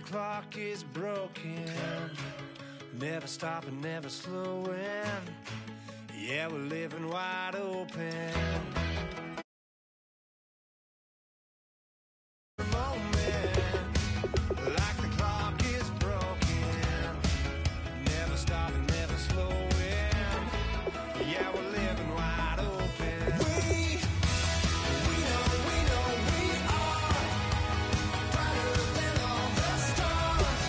clock is broken, never stopping, never slowing. Yeah, we're living wide open. Like the clock is broken, never stopping, never slowing. Yeah, we're living wide open. We know we are brighter than all the stars.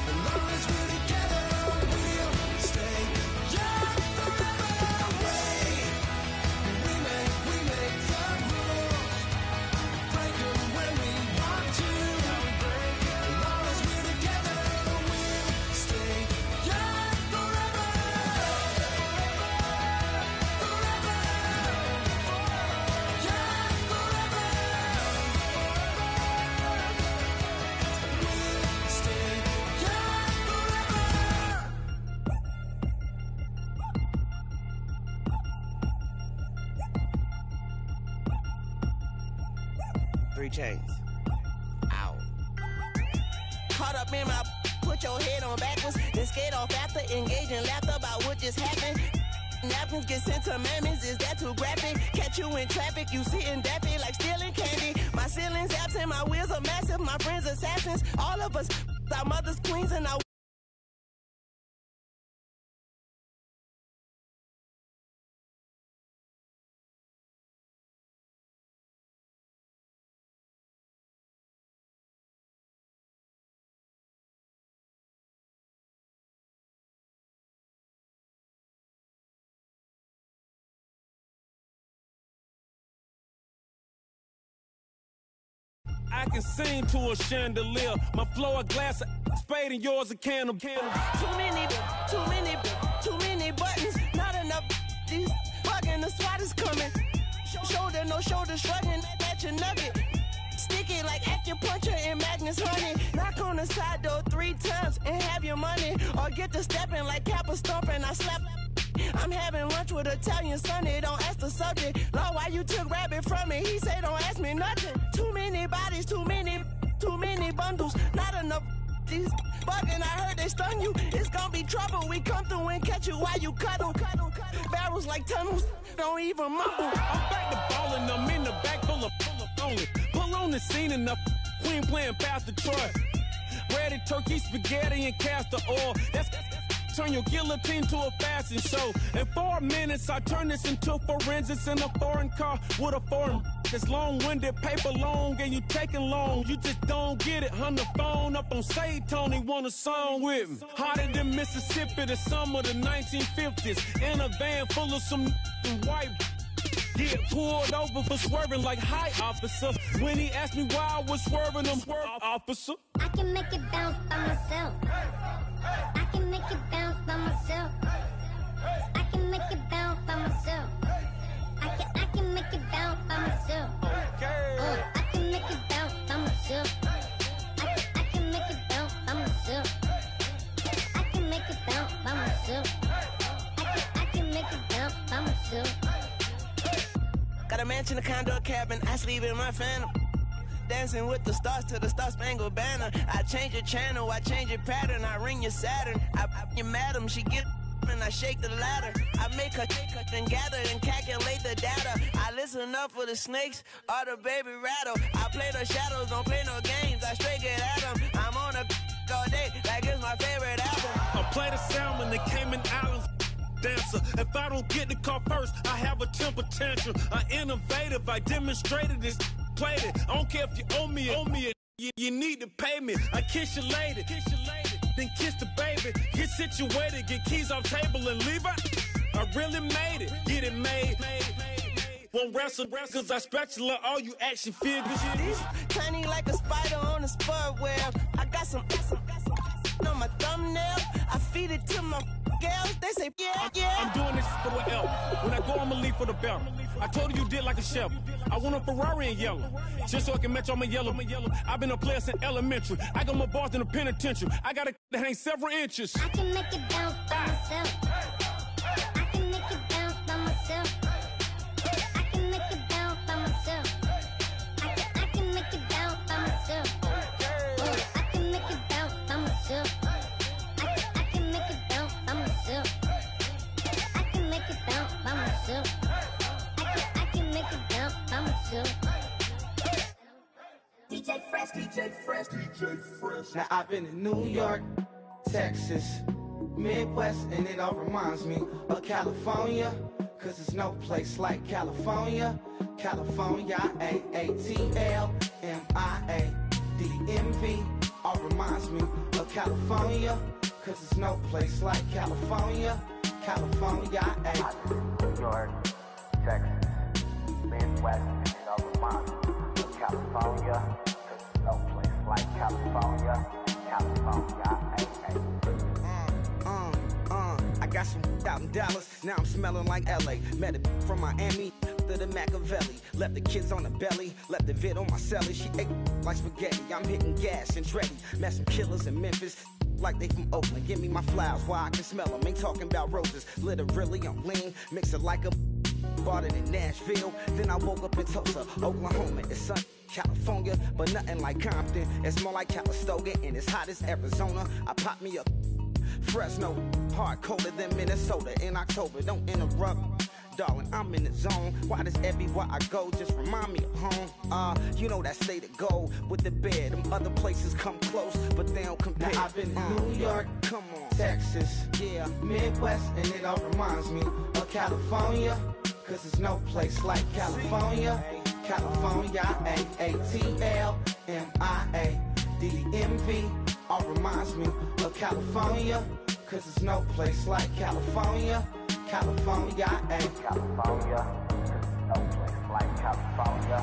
As long as we're together, we'll stay young forever. We make the rules, break them when we want to. As long as we're together, we'll stay young forever. Three chains. Ow. Caught up in my, put your head on backwards, then skate off after, engage in laughter about what just happened. Napkins get sent to mammies, is that too graphic? Catch you in traffic, you sitting daffy like stealing candy. My ceiling's absent, my wheels are massive, my friends assassins. All of us, our mothers queens and our I can sing to a chandelier. My flow a glass of spade and yours a can of. Too many buttons, not enough. These bugging, the SWAT is coming. Shoulder, no shoulder shrugging at your nugget. Sticky like acupuncture and Magnus honey. Knock on the side door 3 times and have your money. Or get to stepping like Kappa stomping. I slap. I'm having lunch with Italian Sonny. Don't ask the subject. Lord, why you took rabbit from me? He say don't ask me nothing. Too many bodies, too many bundles. Not enough. These bugging, I heard they stun you. It's gonna be trouble. We come through and catch you while you cuddle. Barrels like tunnels. Don't even mumble. I'm back to ballin', I'm in the back full of only. Pull on the scene enough. Queen playing Pastor Troy. Ready turkey, spaghetti, and castor oil. That's turn your guillotine to a fashion show. In 4 minutes, I turn this into forensics in a foreign car with a foreign. It's long-winded, paper long, and you taking long. You just don't get it. On the phone up on Say Tony, want a song with me. Hotter than Mississippi, the summer of the 1950s. In a van full of some white. Get pulled over for swerving like hi, officer. When he asked me why I was swerving, I'm officer. I can make it bounce by myself. I can make it bounce by myself. I can make it bounce by myself. I can make it bounce by myself. I can make it bounce by myself. I can make it bounce by myself. I can make it bounce by myself. I can make it bounce by myself. Got a mansion, a condo, a cabin. I sleep in my phantom. Dancing with the stars to the Star-Spangled Banner. I change your channel, I change your pattern. I ring your Saturn. I your madam, she get and I shake the ladder. I make her then gather and calculate the data. I listen up for the snakes or the baby rattle. I play the shadows, don't play no games. I straight get at them. I'm on a all day like it's my favorite album. I play the salmon, the Cayman Islands dancer. If I don't get the car first, I have a temper tantrum. I innovative, I demonstrated this, played it. I don't care if you owe me it. You need to pay me. I kiss your lady, then kiss the baby. Get situated, get keys off table and leave her. I really made it, get it made. Won't wrestle, cause I spatula all you action figures. Tiny like a spider on a spud web. I got some on my thumbnail. I feed it to my girls. They say, yeah. I'm doing this for the L. When I go, I'ma leave for the belt. I told you did like a chef. I want a Ferrari in yellow, just so I can match all my yellow. I've been a player since elementary. I got more bars than a penitentiary. I got a that hang several inches. I can make it bounce by myself. I can make it bounce by myself. I can make it bounce by myself. I can make it bounce by myself. I can make it Now I've been in New York, Texas, Midwest, and it all reminds me of California, cause there's no place like California. California, A-A-T-L-M-I-A-D-M-V, all reminds me of California, cause there's no place like California. California, New York, Texas, Midwest, and it all reminds me of California, cause there's no place like California. California, I got some out in Dallas, now I'm smelling like LA. Met a from Miami to the Machiavelli. Left the kids on the belly, left the vid on my celly. She ate like spaghetti, I'm hitting gas and Dreddy. Met some killers in Memphis, like they from Oakland. Give me my flowers while I can smell them. Ain't talking about roses, literally I'm lean. Mix it like a bought it in Nashville. Then I woke up in Tulsa, Oklahoma. It's sun, California, but nothing like Compton. It's more like Calistoga, and it's hot as Arizona. I pop me up Fresno, hard colder than Minnesota in October. Don't interrupt, darling, I'm in the zone. Why does everywhere I go just remind me of home? You know that state of gold with the bed. Them other places come close, but they don't compare. Now I've been in New York, come on, Texas, yeah, Midwest, and it all reminds me of California, cause there's no place like California. California, A-A-T-L-M-I-A-D-M-V, all reminds me of California, cause there's no place like California. California, California, cause there's no place like California.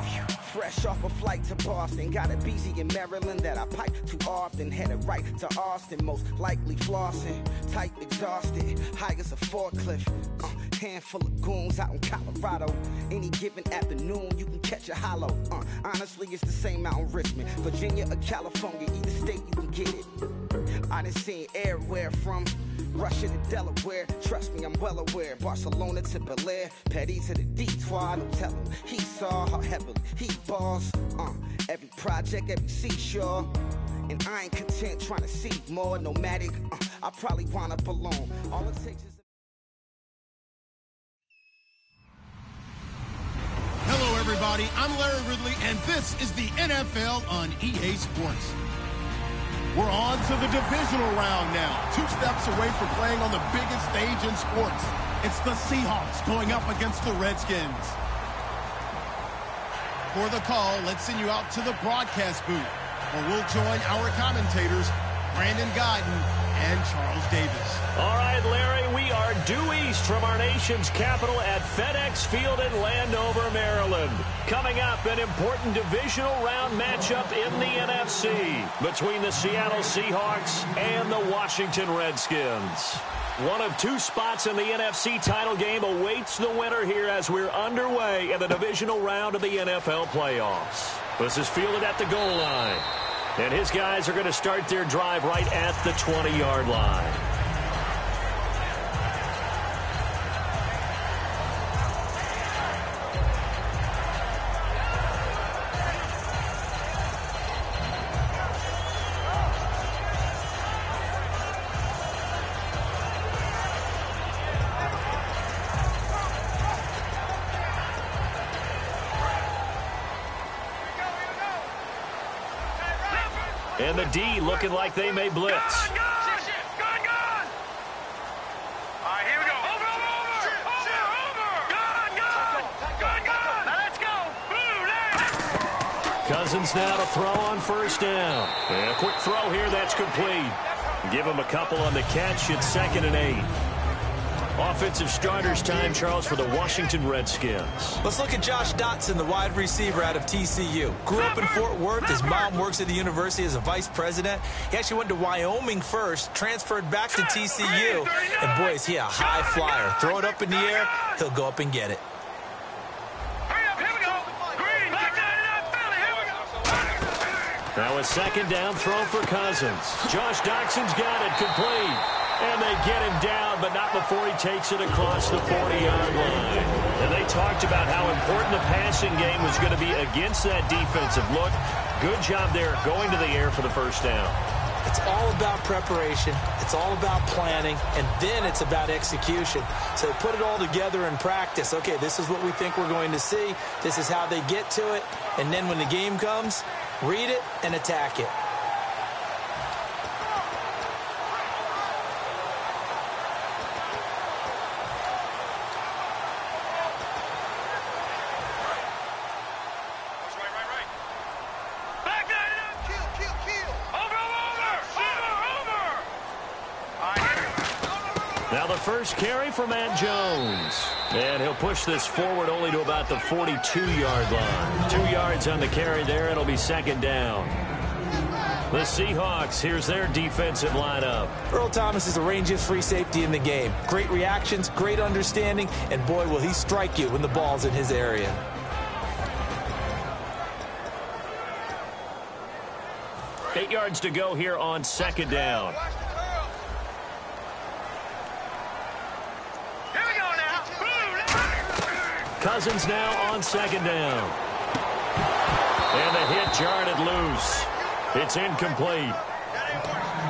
Fresh off a flight to Boston, got a BZ in Maryland that I pipe too often. Headed right to Austin, most likely flossing. Tight, exhausted, high as a forklift. Handful of goons out in Colorado. Any given afternoon, you can catch a hollow. Honestly, it's the same out in Richmond, Virginia or California. Either state, you can get it. I done seen everywhere from Russia to Delaware. Trust me, I'm well aware. Barcelona to Bel Air, Petty to the Detroit. Don't tell him he saw how heavily he balls. Every project, every seashore. And I ain't content trying to see more. Nomadic, I probably wind up alone. All it takes is. Hello, everybody. I'm Larry Ridley, and this is the NFL on EA Sports. We're on to the divisional round now. 2 steps away from playing on the biggest stage in sports. It's the Seahawks going up against the Redskins. For the call, let's send you out to the broadcast booth, where we'll join our commentators, Brandon Guyton and Charles Davis. All right, Larry, we are due east from our nation's capital at FedEx Field in Landover, Maryland. Coming up, an important divisional round matchup in the NFC between the Seattle Seahawks and the Washington Redskins. One of 2 spots in the NFC title game awaits the winner here as we're underway in the divisional round of the NFL playoffs. This is fielded at the goal line. And his guys are going to start their drive right at the 20-yard line. And the D looking like they may blitz. Gone! All right, here we go. Over! Gone! Now let's go. Blue, Cousins now to throw on first down. And a quick throw here, that's complete. Give him a couple on the catch. It's 2nd and 8. Offensive starters time, Charles, for the Washington Redskins. Let's look at Josh Dotson, the wide receiver out of TCU. Grew up in Fort Worth. His mom works at the university as a vice president. He actually went to Wyoming first, transferred back to TCU. And, boy, is he a high flyer. Throw it up in the air, he'll go up and get it. Now a 2nd down throw for Cousins. Josh Dotson's got it complete. And they get him down, but not before he takes it across the 40-yard line. And they talked about how important the passing game was going to be against that defensive look. Good job there going to the air for the first down. It's all about preparation. It's all about planning. And then it's about execution. So put it all together in practice. Okay, this is what we think we're going to see. This is how they get to it. And then when the game comes, read it and attack it. Now the first carry for Matt Jones. And he'll push this forward only to about the 42-yard line. 2 yards on the carry there. It'll be second down. The Seahawks, here's their defensive lineup. Earl Thomas is the rangiest free safety in the game. Great reactions, great understanding, and boy, will he strike you when the ball's in his area. Eight yards to go here on second down. Here we go now. Cousins now on second down. And the hit jarred it loose. It's incomplete.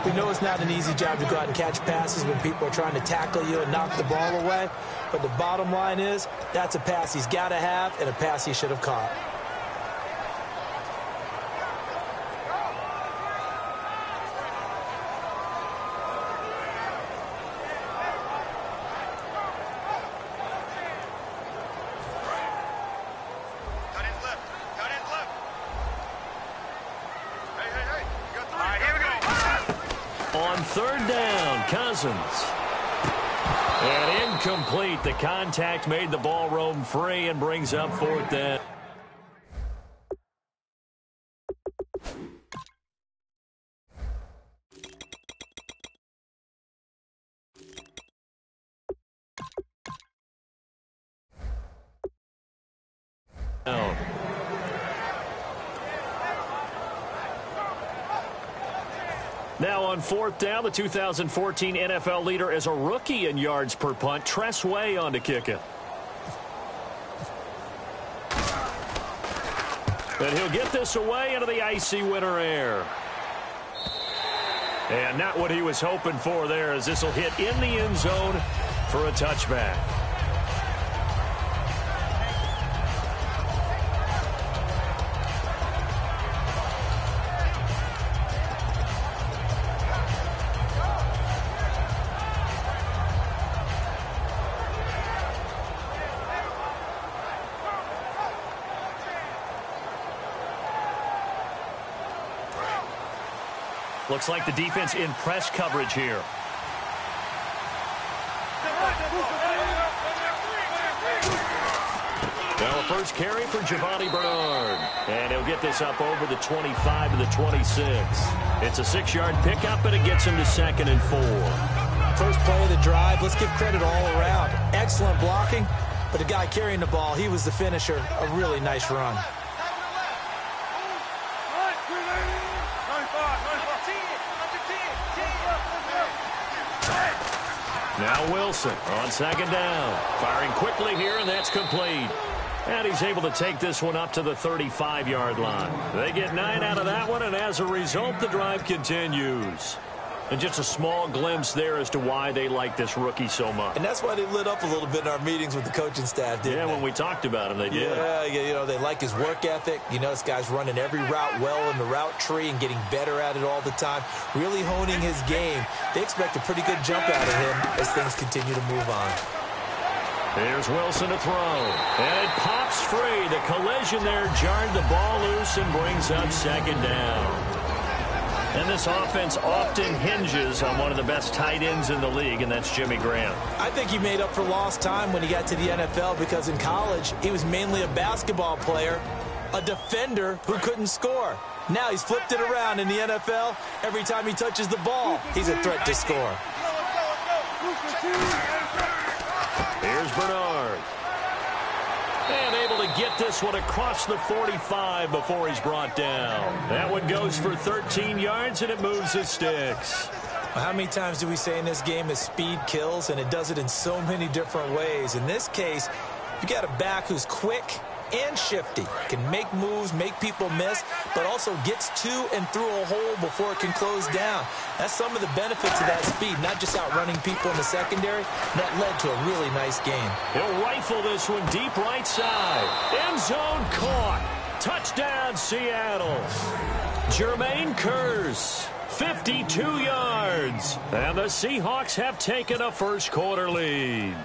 We know it's not an easy job to go out and catch passes when people are trying to tackle you and knock the ball away. But the bottom line is, that's a pass he's got to have and a pass he should have caught. On third down, Cousins. And incomplete. The contact made the ball roam free and brings up fourth down. Now on fourth down, the 2014 NFL leader is a rookie in yards per punt. Tress Way on to kick it. And he'll get this away into the icy winter air. And not what he was hoping for there, as this will hit in the end zone for a touchback. Looks like the defense in press coverage here. Now a first carry for Giovanni Bernard. And he'll get this up over the 25 to the 26. It's a 6-yard pickup, and it gets him to 2nd and 4. First play of the drive, let's give credit all around. Excellent blocking, but the guy carrying the ball, he was the finisher. A really nice run. Now Wilson on second down. Firing quickly here, and that's complete. And he's able to take this one up to the 35-yard line. They get 9 out of that one, and as a result, the drive continues. And just a small glimpse there as to why they like this rookie so much. And that's why they lit up a little bit in our meetings with the coaching staff, didn't they? Yeah, when we talked about him, they did. Yeah, you know, they like his work ethic. You know, this guy's running every route well in the route tree and getting better at it all the time, really honing his game. They expect a pretty good jump out of him as things continue to move on. Here's Wilson to throw. And it pops free. The collision there jarred the ball loose and brings up second down. And this offense often hinges on one of the best tight ends in the league, and that's Jimmy Graham. I think he made up for lost time when he got to the NFL, because in college, he was mainly a basketball player, a defender who couldn't score. Now he's flipped it around in the NFL. Every time he touches the ball, he's a threat to score. Here's Bernard. And able to get this one across the 45 before he's brought down. That one goes for 13 yards, and it moves his sticks. Well, how many times do we say in this game that speed kills, and it does it in so many different ways? In this case, you got a back who's quick and shifty, can make moves, make people miss, but also gets to and through a hole before it can close down. That's some of the benefits of that speed, not just outrunning people in the secondary. That led to a really nice game. He'll rifle this one deep right side. End zone caught. Touchdown, Seattle. Jermaine Kearse, 52 yards. And the Seahawks have taken a first quarter lead.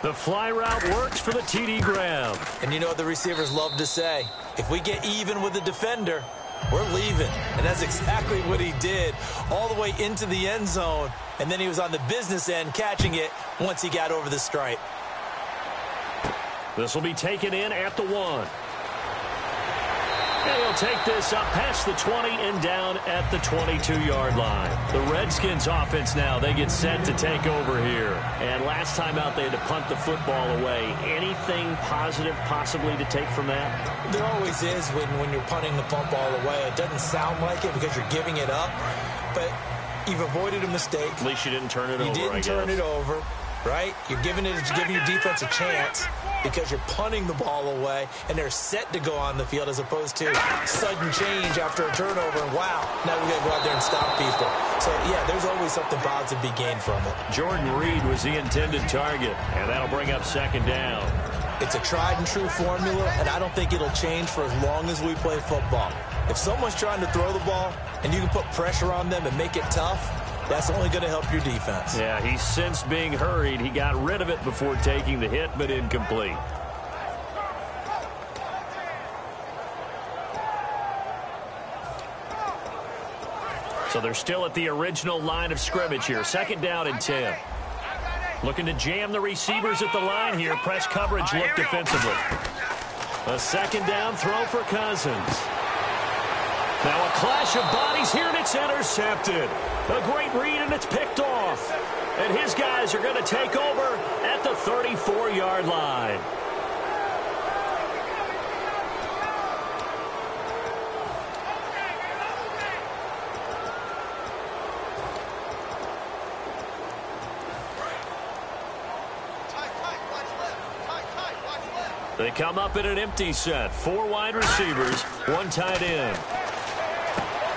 The fly route works for the TD grab. And you know what the receivers love to say? If we get even with the defender, we're leaving. And that's exactly what he did, all the way into the end zone. And then he was on the business end catching it once he got over the stripe. This will be taken in at the 1. And he'll take this up past the 20 and down at the 22-yard line. The Redskins offense now, they get set to take over here. And last time out, they had to punt the football away. Anything positive possibly to take from that? There always is when you're punting the football away. It doesn't sound like it because you're giving it up, but you've avoided a mistake. At least you didn't turn it over, You didn't turn it over, right? You're giving your defense a chance because you're punting the ball away, and they're set to go on the field as opposed to sudden change after a turnover. And wow, now we got to go out there and stop people. So, yeah, there's always something positive to be gained from it. Jordan Reed was the intended target, and that'll bring up second down. It's a tried-and-true formula, and I don't think it'll change for as long as we play football. If someone's trying to throw the ball and you can put pressure on them and make it tough, that's only going to help your defense. Yeah, he sensed being hurried. He got rid of it before taking the hit, but incomplete. So they're still at the original line of scrimmage here. Second down and 10. Looking to jam the receivers at the line here. Press coverage look defensively. A second down throw for Cousins. Now a clash of bodies here, and it's intercepted. A great read, and it's picked off. And his guys are going to take over at the 34-yard line. They come up in an empty set. 4 wide receivers, 1 tight end.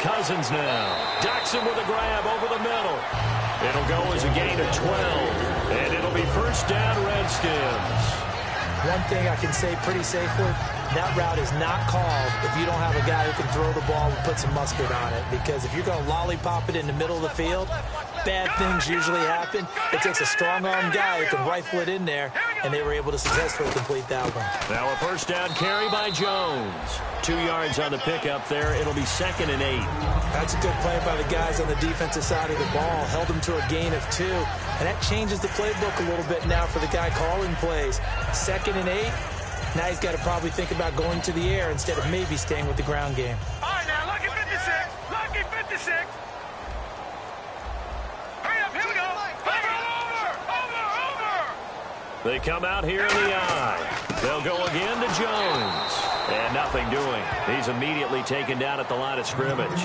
Cousins now. Jackson with a grab over the middle. It'll go as a gain of 12. And it'll be first down, Redskins. One thing I can say pretty safely, that route is not called if you don't have a guy who can throw the ball and put some mustard on it. Because if you're going to lollipop it in the middle of the field, bad things usually happen. It takes a strong-arm guy who can rifle it in there, and they were able to successfully complete that one. Now a first down carry by Jones. 2 yards on the pickup there. It'll be second and 8. That's a good play by the guys on the defensive side of the ball. Held them to a gain of 2. And that changes the playbook a little bit now for the guy calling plays. Second and 8. Now he's got to probably think about going to the air instead of maybe staying with the ground game. All right, now, lucky 56. Lucky 56. Hurry up, here we go. Over. They come out here in the eye. They'll go again to Jones. And nothing doing. He's immediately taken down at the line of scrimmage.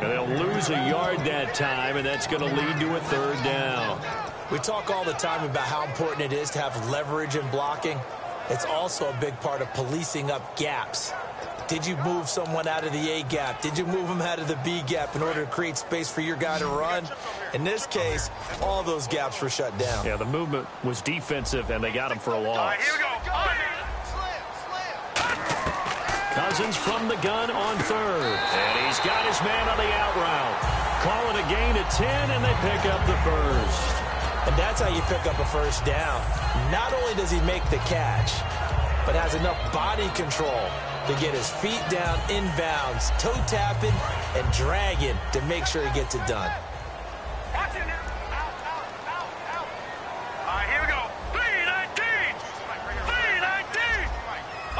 And they'll lose a yard that time, and that's going to lead to a third down. We talk all the time about how important it is to have leverage in blocking. It's also a big part of policing up gaps. Did you move someone out of the A gap? Did you move them out of the B gap in order to create space for your guy to run? In this case, all those gaps were shut down. Yeah, the movement was defensive, and they got him for a loss. All right, here we go. Cousins from the gun on third. And he's got his man on the out route. Call it a gain of 10, and they pick up the first. And that's how you pick up a first down. Not only does he make the catch, but has enough body control to get his feet down inbounds, toe tapping and dragging to make sure he gets it done. Watch it now. Out. All right, here we go. 319. 319.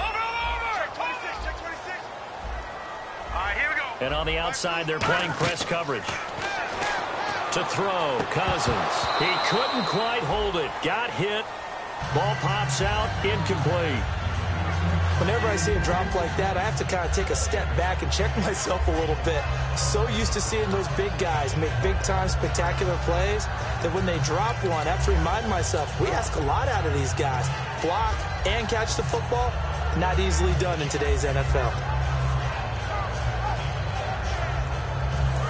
Over. 26. Check 26. All right, here we go. And on the outside, they're playing press coverage. To throw, Cousins. He couldn't quite hold it. Got hit. Ball pops out, incomplete. Whenever I see a drop like that, I have to kind of take a step back and check myself a little bit. So used to seeing those big guys make big-time spectacular plays that when they drop one, I have to remind myself, we ask a lot out of these guys. Block and catch the football, not easily done in today's NFL.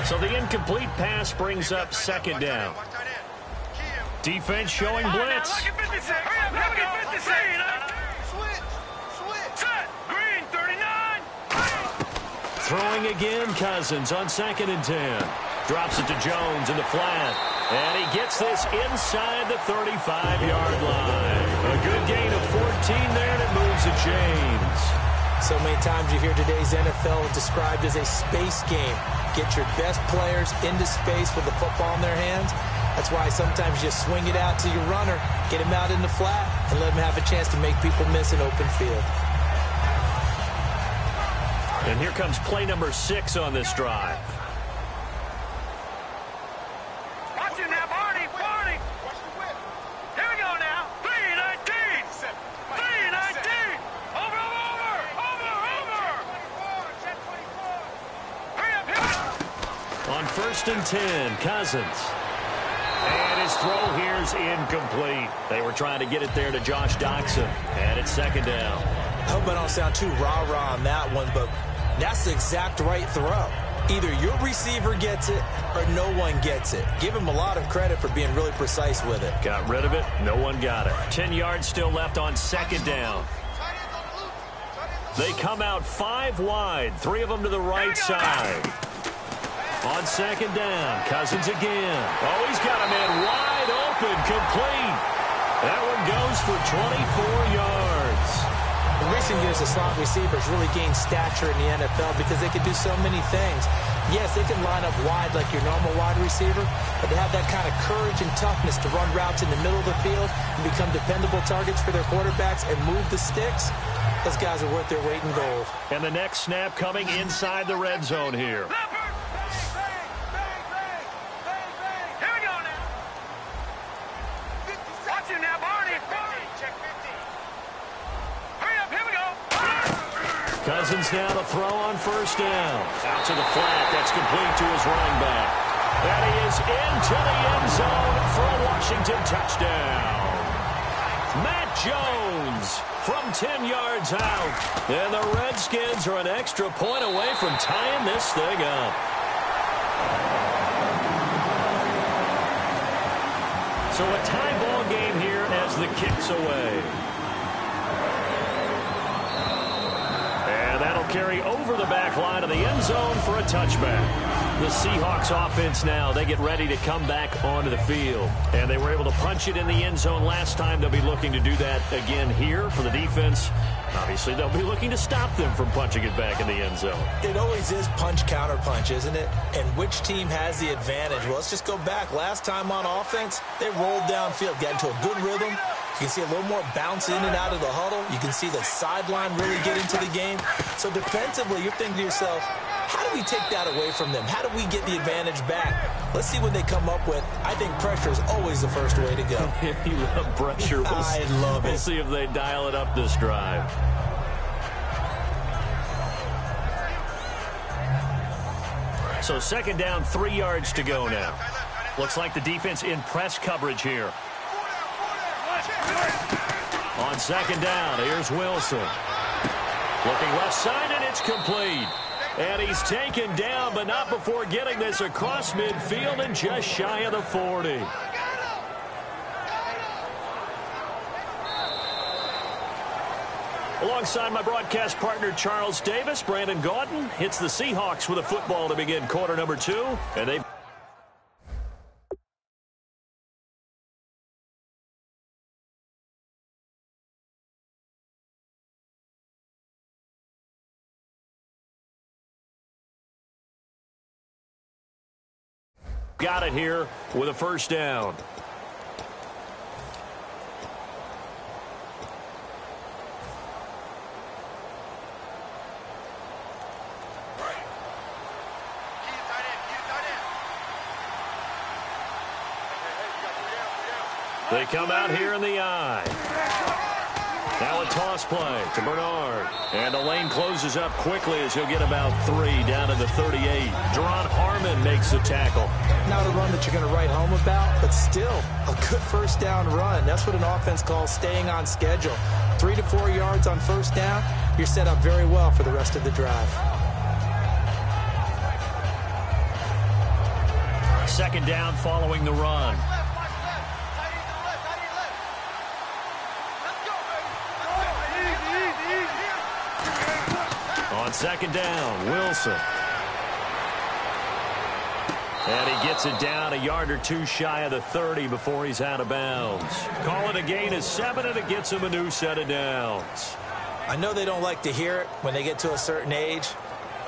So the incomplete pass brings up second down. Defense showing blitz. Lucky 56. Hurry up, lucky 56. Switch. Set. Green 39. Throwing again, Cousins on second and 10. Drops it to Jones in the flat. And he gets this inside the 35-yard line. A good gain of 14 there, and it moves the chains. So many times you hear today's NFL described as a space game. Get your best players into space with the football in their hands. That's why sometimes you just swing it out to your runner, get him out in the flat, and let him have a chance to make people miss an open field. And here comes play number 6 on this drive. Watch it now, Barney. Here we go now. 3-19. 3-19. Over. Hurry up, here we go. On 1st and 10, Cousins. And his throw here's incomplete. They were trying to get it there to Josh Doxson. And it's 2nd down. I hope I don't sound too rah-rah on that one, but that's the exact right throw. Either your receiver gets it or no one gets it. Give him a lot of credit for being really precise with it. Got rid of it. No one got it. 10 yards still left on 2nd down. They come out 5 wide. 3 of them to the right side. On 2nd down, Cousins again. Oh, he's got a man wide open, complete. That one goes for 24 yards. In recent years, the slot receivers really gained stature in the NFL because they can do so many things. Yes, they can line up wide like your normal wide receiver, but they have that kind of courage and toughness to run routes in the middle of the field and become dependable targets for their quarterbacks and move the sticks. Those guys are worth their weight in gold. And the next snap coming inside the red zone here. Cousins now to throw on 1st down. Out to the flat. That's complete to his running back. And he is into the end zone for a Washington touchdown. Matt Jones from 10 yards out. And the Redskins are an extra point away from tying this thing up. So a tie ball game here as the kick's away. That'll carry over the back line of the end zone for a touchback. The Seahawks offense now, they get ready to come back onto the field. And they were able to punch it in the end zone last time. They'll be looking to do that again here for the defense. Obviously, they'll be looking to stop them from punching it back in the end zone. It always is punch-counter-punch, isn't it? And which team has the advantage? Well, let's just go back. Last time on offense, they rolled downfield, got into a good rhythm. You can see a little more bounce in and out of the huddle. You can see the sideline really get into the game. So defensively, you're thinking to yourself, how do we take that away from them? How do we get the advantage back? Let's see what they come up with. I think pressure is always the first way to go. You love pressure. I love it. We'll see if they dial it up this drive. So 2nd down, 3 yards to go now. Looks like the defense in press coverage here. On 2nd down, here's Wilson. Looking left side, and it's complete. And he's taken down, but not before getting this across midfield and just shy of the 40. Alongside my broadcast partner, Charles Davis, Brandon Gaudin hits the Seahawks with a football to begin quarter number 2. And they've got it here with a 1st down. They come out here in the eye. Now a toss play to Bernard. And the lane closes up quickly as he'll get about 3 down to the 38. Deron Harmon makes the tackle. Not a run that you're going to write home about, but still a good 1st down run. That's what an offense calls staying on schedule. 3 to 4 yards on 1st down. You're set up very well for the rest of the drive. 2nd down following the run. On 2nd down, Wilson. And he gets it down a yard or 2 shy of the 30 before he's out of bounds. Call it a gain of 7, and it gets him a new set of downs. I know they don't like to hear it when they get to a certain age,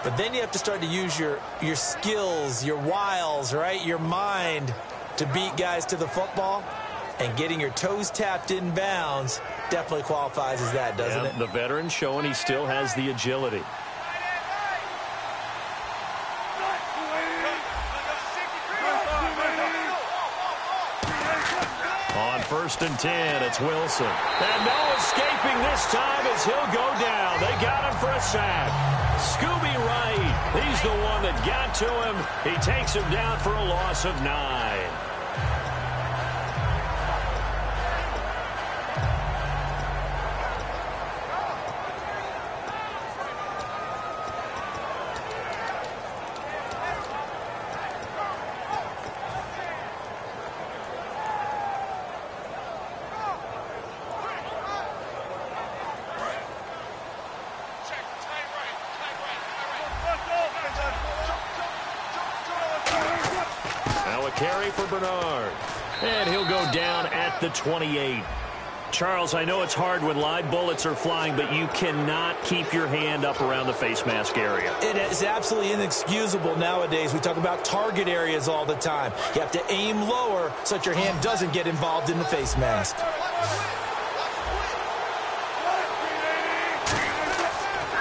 but then you have to start to use your skills, your wiles, right, your mind to beat guys to the football. And getting your toes tapped in bounds definitely qualifies as that, doesn't it? The veteran showing he still has the agility. On 1st and 10, it's Wilson. And no escaping this time as he'll go down. They got him for a sack. Scooby Wright, he's the one that got to him. He takes him down for a loss of 9. Carry for Bernard. And he'll go down at the 28. Charles, I know it's hard when live bullets are flying, but you cannot keep your hand up around the face mask area. It is absolutely inexcusable nowadays. We talk about target areas all the time. You have to aim lower so that your hand doesn't get involved in the face mask.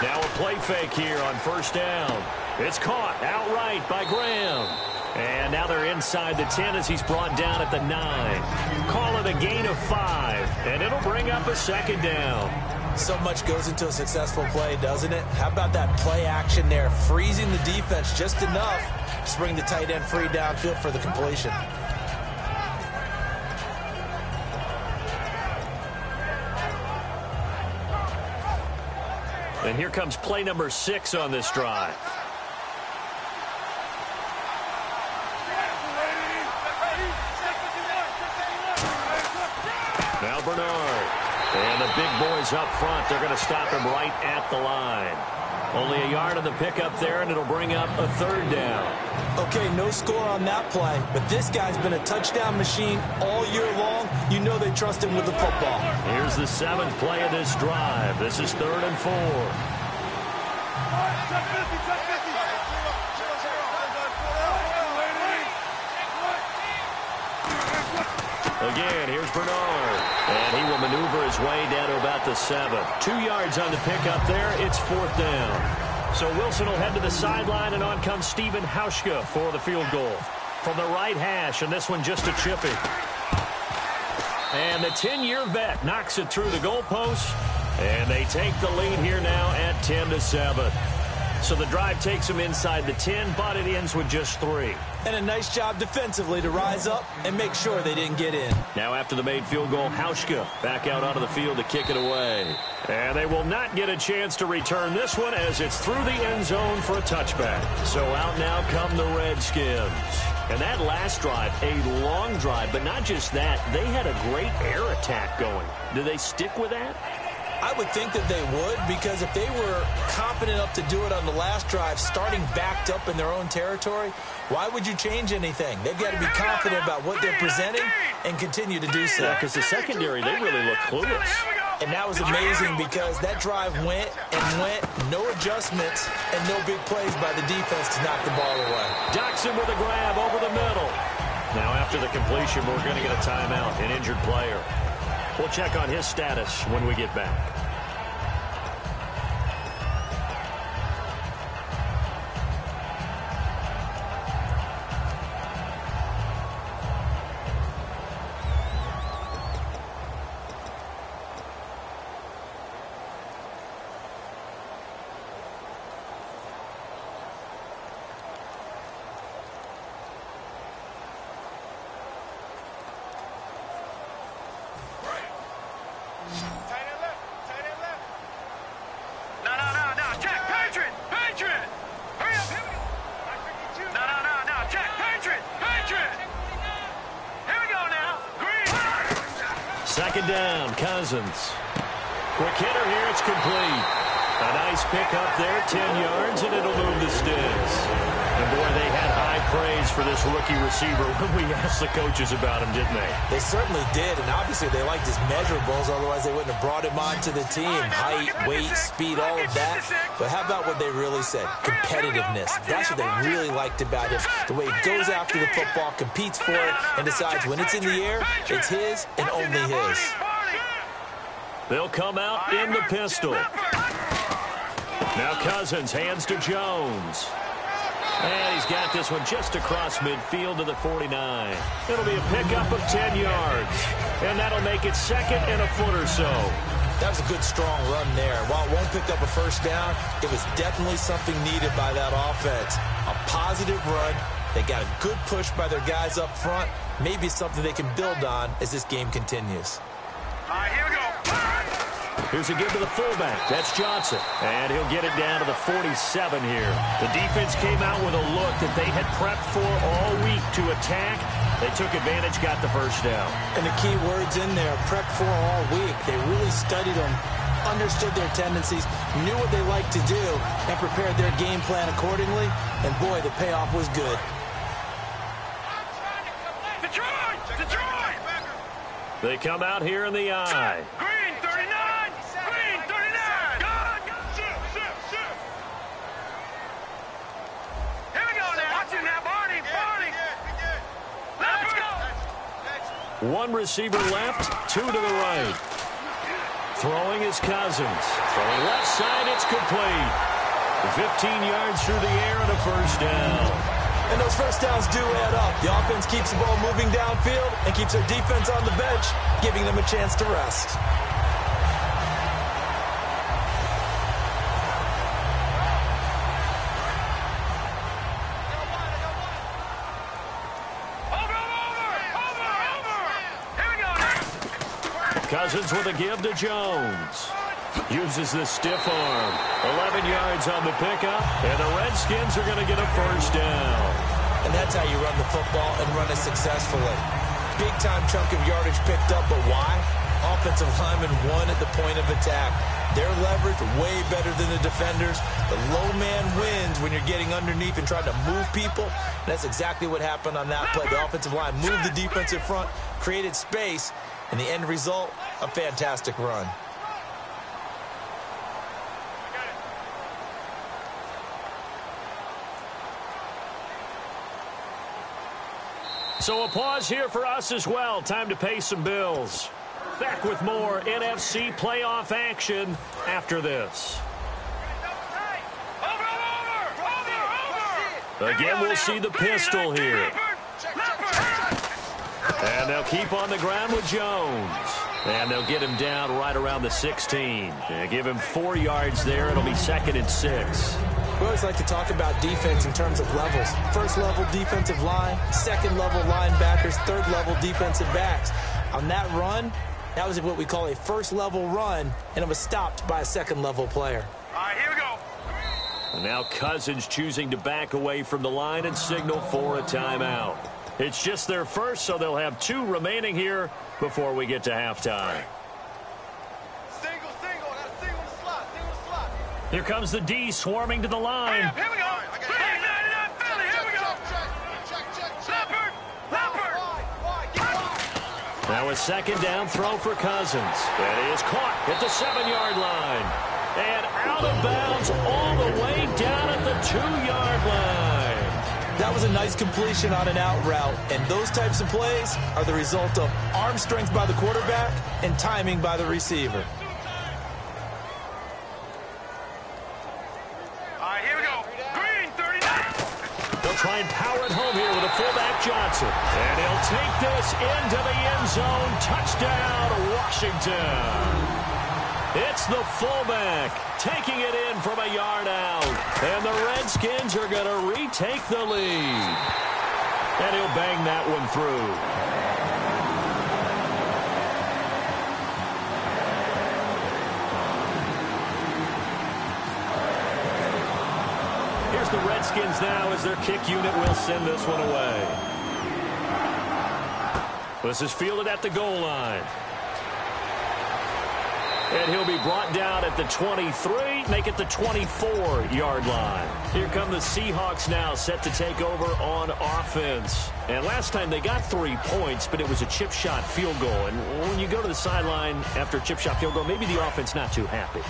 Now a play fake here on 1st down. It's caught outright by Graham. And now they're inside the 10 as he's brought down at the 9. Call it a gain of 5, and it'll bring up a 2nd down. So much goes into a successful play, doesn't it? How about that play action there, freezing the defense just enough to bring the tight end free downfield for the completion. And here comes play number 6 on this drive. Now Bernard. And the big boys up front, they're going to stop him right at the line. Only a yard on the pickup there, and it'll bring up a 3rd down. Okay, no score on that play, but this guy's been a touchdown machine all year long. You know they trust him with the football. Here's the 7th play of this drive. This is 3rd and 4. Again, here's Bernard. And he will maneuver his way down to about the 7. 2 yards on the pickup there. It's 4th down. So Wilson will head to the sideline, and on comes Stephen Hauschka for the field goal. From the right hash, and this one just a chippy. And the 10-year vet knocks it through the goalpost. And they take the lead here now at 10-7. So the drive takes them inside the 10, but it ends with just 3. And a nice job defensively to rise up and make sure they didn't get in. Now after the made field goal, Hauschka back out onto the field to kick it away. And they will not get a chance to return this one as it's through the end zone for a touchback. So out now come the Redskins. And that last drive, a long drive, but not just that, they had a great air attack going. Do they stick with that? I would think that they would, because if they were confident enough to do it on the last drive, starting backed up in their own territory, why would you change anything? They've got to be confident about what they're presenting and continue to do so. Yeah, because the secondary, they really look clueless. And that was amazing because that drive went and went, no adjustments, and no big plays by the defense to knock the ball away. Jackson with a grab over the middle. Now after the completion, we're going to get a timeout, an injured player. We'll check on his status when we get back. Second down, Cousins. Quick hitter here, it's complete. A nice pickup there, 10 yards, and it'll move the sticks. And, boy, they had high praise for this rookie receiver when we asked the coaches about him, didn't they? They certainly did, and obviously they liked his measurables, otherwise they wouldn't have brought him onto the team. Height, weight, speed, all of that. But how about what they really said? Competitiveness. That's what they really liked about him. The way he goes after the football, competes for it, and decides when it's in the air, it's his and only his. They'll come out in the pistol. Now Cousins hands to Jones. And he's got this one just across midfield to the 49. It'll be a pickup of 10 yards. And that'll make it second and a foot or so. That was a good, strong run there. While it won't pick up a first down, it was definitely something needed by that offense. A positive run. They got a good push by their guys up front. Maybe something they can build on as this game continues. All right, here we go. Here's a give to the fullback. That's Johnson. And he'll get it down to the 47 here. The defense came out with a look that they had prepped for all week to attack. They took advantage, got the first down. And the key words in there, prepped for all week. They really studied them, understood their tendencies, knew what they liked to do, and prepared their game plan accordingly. And, boy, the payoff was good. Detroit! Detroit! They come out here in the eye. Green 39! Green 39! Good! Shoot! Here we go now. Watch it now, Barney! Barney! Let's go! One receiver left, two to the right. Throwing is Cousins. Throwing left side, it's complete. 15 yards through the air and a first down. And those first downs do add up. The offense keeps the ball moving downfield and keeps their defense on the bench, giving them a chance to rest. Cousins with a give to Jones. Uses the stiff arm. 11 yards on the pickup, and the Redskins are going to get a first down. And that's how you run the football and run it successfully. Big-time chunk of yardage picked up, but why? Offensive linemen won at the point of attack. Their leverage way better than the defenders. The low man wins when you're getting underneath and trying to move people. And that's exactly what happened on that play. The offensive line moved the defensive front, created space, and the end result, a fantastic run. So a pause here for us as well. Time to pay some bills. Back with more NFC playoff action after this. Again, we'll see the pistol here. And they'll keep on the ground with Jones. And they'll get him down right around the 16. They give him 4 yards there. It'll be 2nd and 6. We always like to talk about defense in terms of levels. First level defensive line, second level linebackers, third level defensive backs. On that run, that was what we call a first level run, and it was stopped by a second level player. All right, here we go. And now Cousins choosing to back away from the line and signal for a timeout. It's just their first, so they'll have 2 remaining here before we get to halftime. Single, that's single the slot. Here comes the D swarming to the line. Here we go. 399 Philly, here we go. Leopard. Now a second down throw for Cousins. That is caught at the 7-yard line. And out of bounds all the way down at the 2-yard line. That was a nice completion on an out route, and those types of plays are the result of arm strength by the quarterback and timing by the receiver. All right, here we go. Green 39. They'll try and power it home here with a fullback Johnson. And he'll take this into the end zone. Touchdown, Washington. It's the fullback taking it in from a yard out. And the Redskins are going to retake the lead. And he'll bang that one through. Here's the Redskins now as their kick unit will send this one away. This is fielded at the goal line. And he'll be brought down at the 23, make it the 24-yard line. Here come the Seahawks now, set to take over on offense. And last time they got 3 points, but it was a chip shot field goal. And when you go to the sideline after a chip shot field goal, maybe the offense not too happy.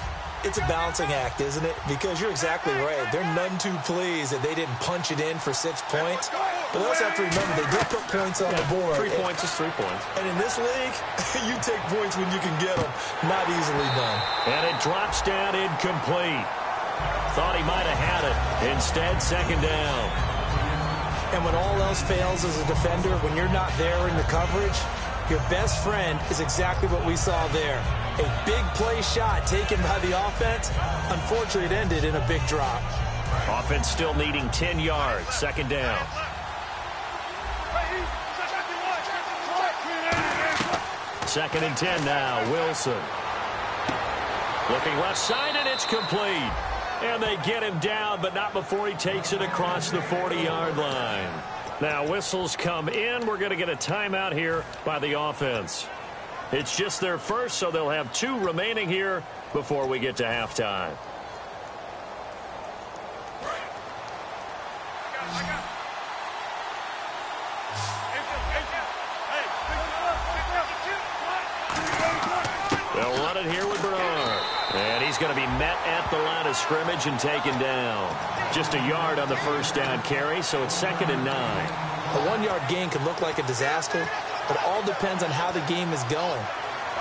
It's a balancing act, isn't it? Because you're exactly right. They're none too pleased that they didn't punch it in for 6 points. But they also have to remember they did put points on the board. 3 points is 3 points. And in this league, you take points when you can get them. Not easily done. And it drops down incomplete. Thought he might have had it. Instead, second down. And when all else fails as a defender, when you're not there in the coverage, your best friend is exactly what we saw there. A big play shot taken by the offense. Unfortunately, it ended in a big drop. Offense still needing 10 yards. Second down. Second and 10 now. Wilson. Looking left side, and it's complete. And they get him down, but not before he takes it across the 40-yard line. Now, whistles come in. We're going to get a timeout here by the offense. It's just their first, so they'll have 2 remaining here before we get to halftime. They'll run it here with Bernard. And he's going to be met at the line of scrimmage and taken down. Just a yard on the first down carry, so it's 2nd and 9. A 1-yard gain can look like a disaster, but it all depends on how the game is going.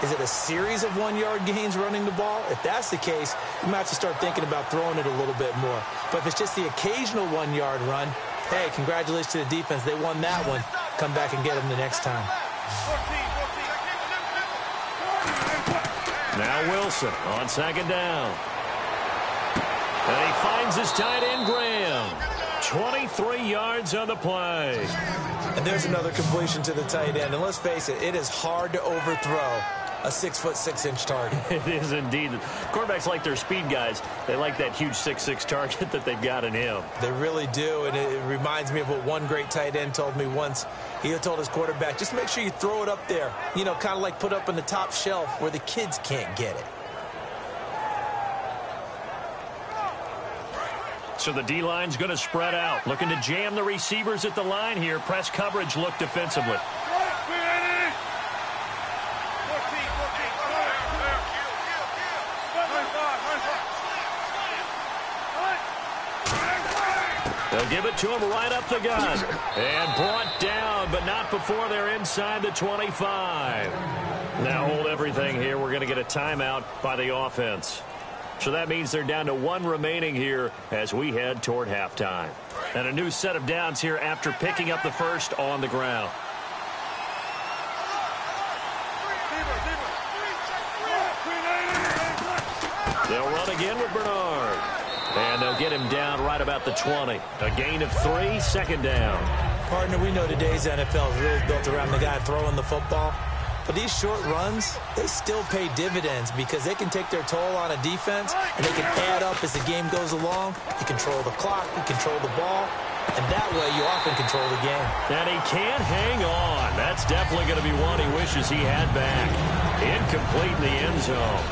Is it a series of 1-yard gains running the ball? If that's the case, you might have to start thinking about throwing it a little bit more. But if it's just the occasional 1-yard run, hey, congratulations to the defense. They won that one. Come back and get them the next time. Now Wilson on second down. And he finds his tight end, Graham. 23 yards on the play. And there's another completion to the tight end. And let's face it, it is hard to overthrow a 6'6" target. It is indeed. Quarterbacks like their speed guys. They like that huge 6'6" target that they've got in him. They really do, and it reminds me of what one great tight end told me once. He told his quarterback, just make sure you throw it up there. You know, kind of like put up on the top shelf where the kids can't get it. So the D-line's going to spread out. Looking to jam the receivers at the line here. Press coverage look defensively. They'll give it to him right up the gut. And brought down, but not before they're inside the 25. Now hold everything here. We're going to get a timeout by the offense. So that means they're down to 1 remaining here as we head toward halftime. And a new set of downs here after picking up the first on the ground. They'll run again with Bernard. And they'll get him down right about the 20. A gain of 3, second down. Partner, we know today's NFL is really built around the guy throwing the football. But these short runs, they still pay dividends because they can take their toll on a defense and they can add up as the game goes along. You control the clock, you control the ball, and that way you often control the game. And he can't hang on. That's definitely going to be one he wishes he had back. Incomplete in the end zone.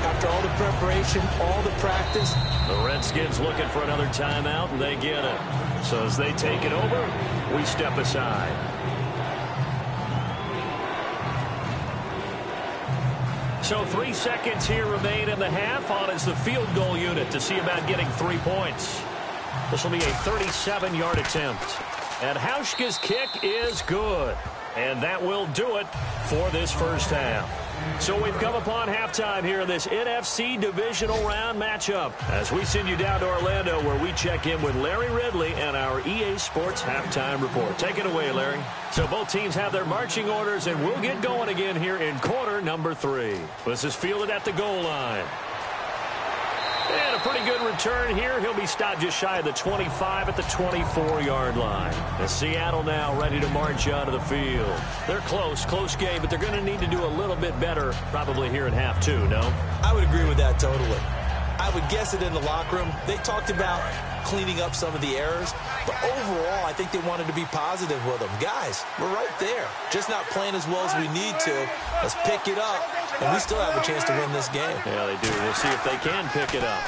After all the preparation, all the practice. The Redskins looking for another timeout, and they get it. So as they take it over, we step aside. So 3 seconds here remain in the half. On is the field goal unit to see about getting 3 points. This will be a 37-yard attempt. And Hauschka's kick is good. And that will do it for this first half. So we've come upon halftime here in this NFC divisional round matchup as we send you down to Orlando where we check in with Larry Ridley and our EA Sports halftime report. Take it away, Larry. So both teams have their marching orders, and we'll get going again here in quarter number 3. This is fielded at the goal line. And a pretty good return here. He'll be stopped just shy of the 25 at the 24-yard line. And Seattle now ready to march out of the field. They're close game, but they're going to need to do a little bit better probably here in half 2, no? I would agree with that totally. I would guess it in the locker room. They talked about cleaning up some of the errors, but overall, I think they wanted to be positive with them. Guys, we're right there. Just not playing as well as we need to. Let's pick it up, and we still have a chance to win this game. Yeah, they do. We'll see if they can pick it up.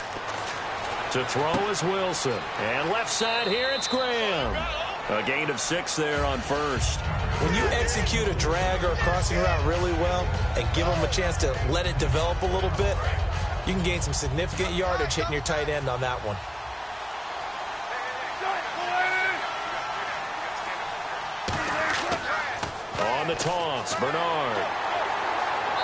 To throw is Wilson. And left side here, it's Graham. A gain of 6 there on first. When you execute a drag or a crossing route really well and give them a chance to let it develop a little bit, you can gain some significant yardage hitting your tight end on that one. On the toss, Bernard.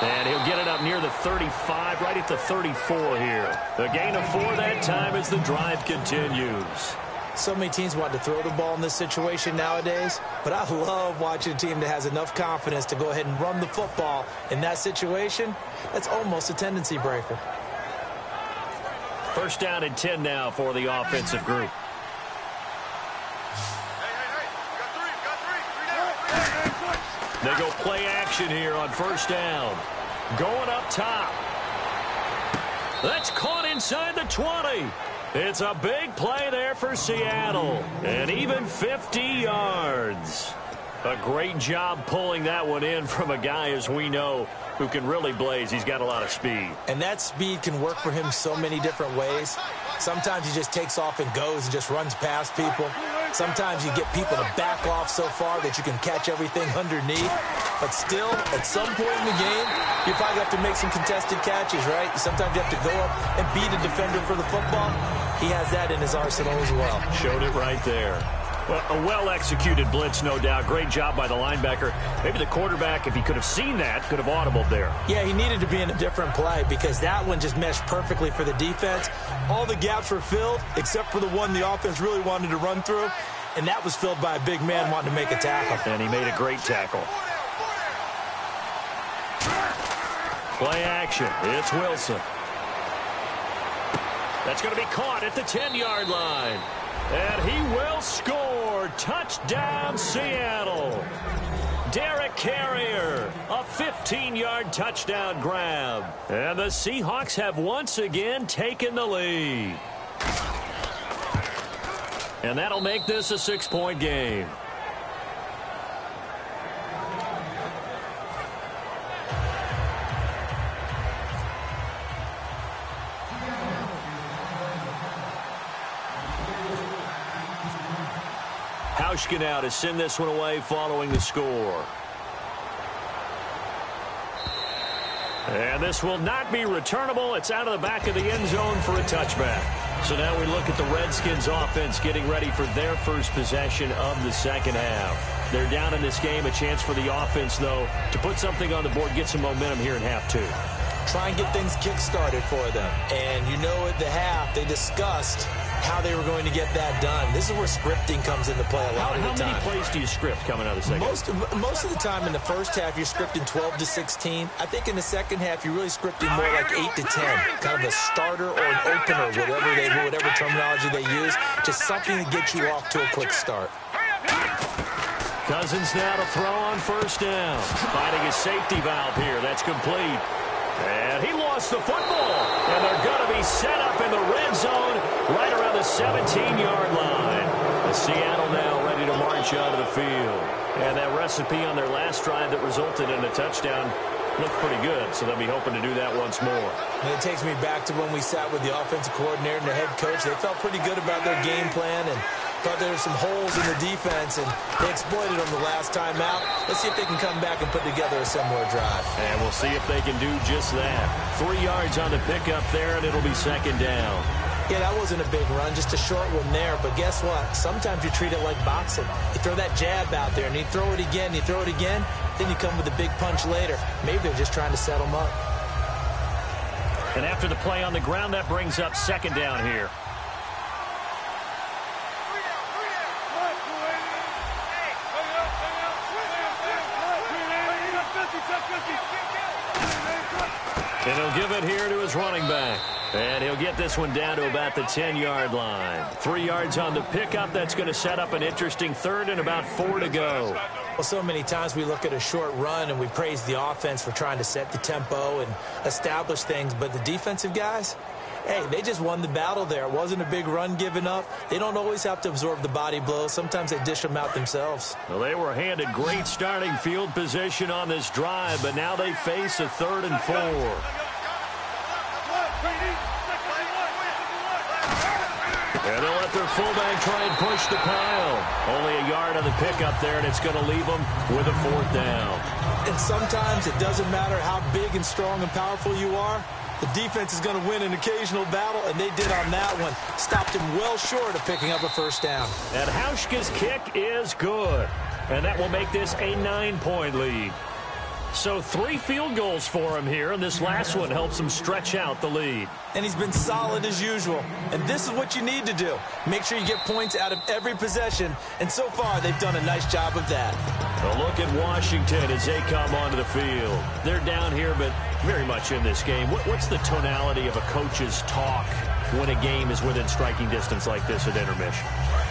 And he'll get it up near the 35, right at the 34 here. The gain of 4 that time as the drive continues. So many teams want to throw the ball in this situation nowadays, but I love watching a team that has enough confidence to go ahead and run the football in that situation. That's almost a tendency breaker. First down and 10 now for the offensive group. They go play action here on first down. Going up top. That's caught inside the 20. It's a big play there for Seattle. And even 50 yards. A great job pulling that one in from a guy, as we know, who can really blaze. He's got a lot of speed. And that speed can work for him so many different ways. Sometimes he just takes off and goes and just runs past people. Sometimes you get people to back off so far that you can catch everything underneath. But still, at some point in the game, you probably have to make some contested catches, right? Sometimes you have to go up and beat a defender for the football. He has that in his arsenal as well. Showed it right there. Well, a well-executed blitz, no doubt. Great job by the linebacker. Maybe the quarterback, if he could have seen that, could have audibled there. Yeah, he needed to be in a different play because that one just meshed perfectly for the defense. All the gaps were filled except for the one the offense really wanted to run through, and that was filled by a big man wanting to make a tackle. And he made a great tackle. Play action. It's Wilson. That's going to be caught at the 10-yard line. And he will score. Touchdown, Seattle. Derek Carrier, a 15-yard touchdown grab. And the Seahawks have once again taken the lead. And that'll make this a 6-point game. Hauschka now to send this one away following the score. And this will not be returnable. It's out of the back of the end zone for a touchback. So now we look at the Redskins offense getting ready for their first possession of the second half. They're down in this game. A chance for the offense, though, to put something on the board, get some momentum here in half 2. Try and get things kick-started for them. And you know at the half, they discussed how they were going to get that done. This is where scripting comes into play a lot of the time. How many plays do you script coming out of the second? Most of the time in the first half, you're scripting 12 to 16. I think in the second half, you're really scripting more like 8 to 10. Kind of a starter or an opener, whatever terminology they use. Just something to get you off to a quick start. Cousins now to throw on first down. Finding a safety valve here. That's complete. And he lost the football. And they're going to be set up in the red zone right around the 17-yard line. The Seattle now ready to march onto the field. And that recipe on their last drive that resulted in a touchdown looked pretty good, so they'll be hoping to do that once more. And it takes me back to when we sat with the offensive coordinator and the head coach. They felt pretty good about their game plan and thought there were some holes in the defense, and they exploited them the last time out. Let's see if they can come back and put together a similar drive. And we'll see if they can do just that. 3 yards on the pickup there, and it'll be second down. Yeah, that wasn't a big run, just a short one there. But guess what? Sometimes you treat it like boxing. You throw that jab out there, and you throw it again, you throw it again, then you come with a big punch later. Maybe they're just trying to set them up. And after the play on the ground, that brings up second down here. And he'll give it here to his running back. And he'll get this one down to about the 10-yard line. 3 yards on the pickup. That's going to set up an interesting third and about 4 to go. Well, so many times we look at a short run and we praise the offense for trying to set the tempo and establish things. But the defensive guys, Hey, they just won the battle there. It wasn't a big run given up. They don't always have to absorb the body blows. Sometimes they dish them out themselves. Well, they were handed great starting field position on this drive, but now they face a 3rd and 4. And they'll let their fullback try and push the pile. Only a yard on the pickup there, and it's going to leave them with a 4th down. And sometimes it doesn't matter how big and strong and powerful you are. The defense is going to win an occasional battle, and they did on that one. Stopped him well short of picking up a 1st down. And Hauschka's kick is good. And that will make this a 9-point lead. So 3 field goals for him here, and this last one helps him stretch out the lead. And he's been solid as usual. And this is what you need to do. Make sure you get points out of every possession. And so far, they've done a nice job of that. A look at Washington as they come onto the field. They're down here, but very much in this game. What's the tonality of a coach's talk when a game is within striking distance like this at intermission?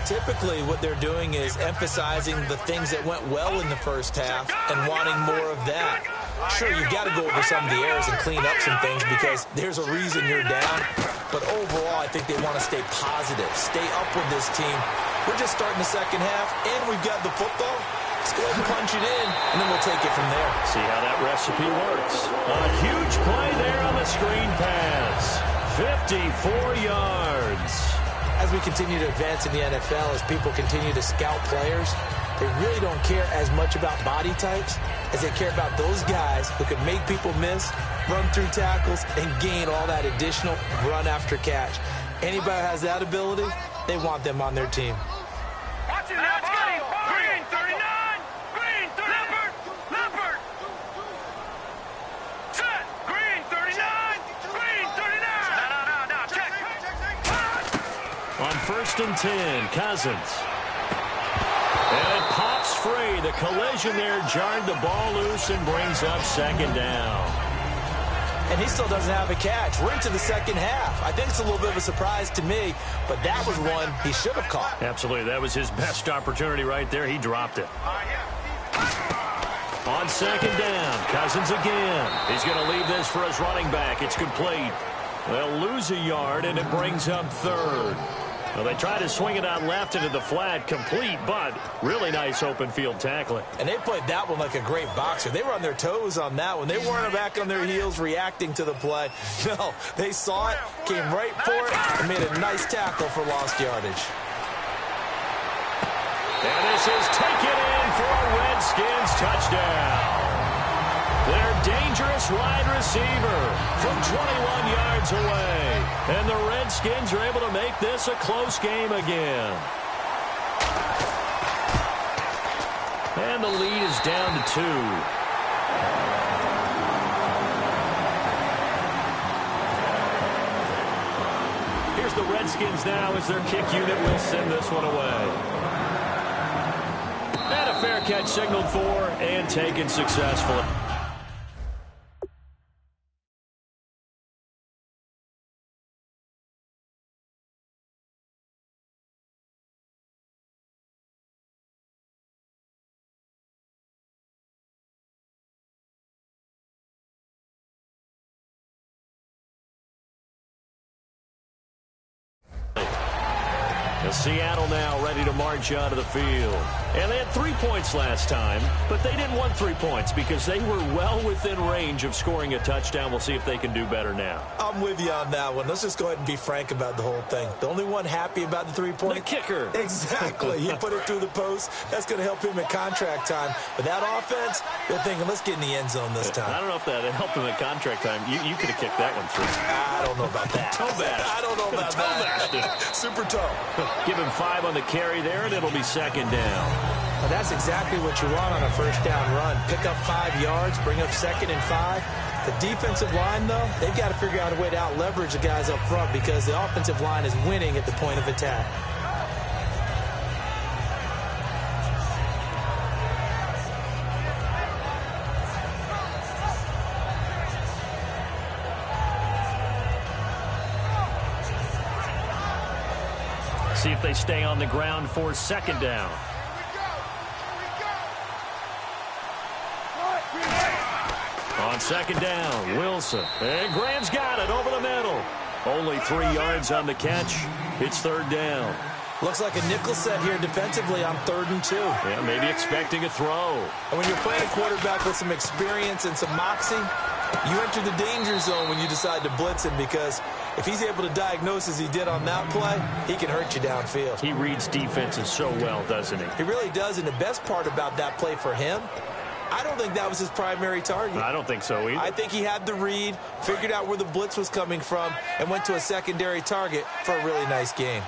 Typically, what they're doing is emphasizing the things that went well in the first half and wanting more of that. Sure, you've got to go over some of the errors and clean up some things because there's a reason you're down. But overall, I think they want to stay positive, stay up with this team. We're just starting the second half, and we've got the football. Let's go ahead and punch it in, and then we'll take it from there. See how that recipe works. A huge play there on the screen pass. 54 yards. As we continue to advance in the NFL, as people continue to scout players, they really don't care as much about body types as they care about those guys who can make people miss, run through tackles, and gain all that additional run after catch. Anybody who has that ability, they want them on their team. Watch it now, Scotty. Green 39. Green 39. Leopard. Set. Green 39. Green 39. No. Check. On 1st and 10, Cousins. And it pops free. The collision there jarred the ball loose and brings up 2nd down. And he still doesn't have a catch. We're into the second half. I think it's a little bit of a surprise to me, but that was one he should have caught. Absolutely. That was his best opportunity right there. He dropped it. On 2nd down, Cousins again. He's going to leave this for his running back. It's complete. They'll lose a yard, and it brings up 3rd. Well, they try to swing it out left into the flat, complete, but really nice open field tackling. And they played that one like a great boxer. They were on their toes on that one. They weren't back on their heels reacting to the play. No, they saw it, came right for it, and made a nice tackle for lost yardage. And this is taken in for a Redskins touchdown. Their dangerous wide receiver from 21 yards away. And the Redskins are able to make this a close game again. And the lead is down to 2. Here's the Redskins now as their kick unit will send this one away. And a fair catch signaled for and taken successfully. Seattle now ready to march onto the field. And they had 3 points last time, but they didn't want 3 points because they were well within range of scoring a touchdown. We'll see if they can do better now. I'm with you on that one. Let's just go ahead and be frank about the whole thing. The only one happy about the 3-point. The kicker. Exactly. He put it through the post. That's going to help him at contract time. But that offense, they're thinking, let's get in the end zone this time. I don't know if that helped him at contract time. You could have kicked that one through. I don't know about that. Toe bash. I don't know about that. Super toe. Give him 5 on the carry there, and it'll be 2nd down. Well, that's exactly what you want on a 1st down run. Pick up 5 yards, bring up 2nd and 5. The defensive line, though, they've got to figure out a way to out-leverage the guys up front because the offensive line is winning at the point of attack. See if they stay on the ground for 2nd down. On 2nd down, Wilson. And Graham's got it over the middle. Only 3 yards on the catch. It's third down. Looks like a nickel set here defensively on 3rd and 2. Yeah, maybe expecting a throw. And when you're playing a quarterback with some experience and some moxie, you enter the danger zone when you decide to blitz him, because if he's able to diagnose as he did on that play, he can hurt you downfield. He reads defenses so well, doesn't he? He really does, and the best part about that play for him, I don't think that was his primary target. I don't think so either. I think he had the read, figured out where the blitz was coming from, and went to a secondary target for a really nice game.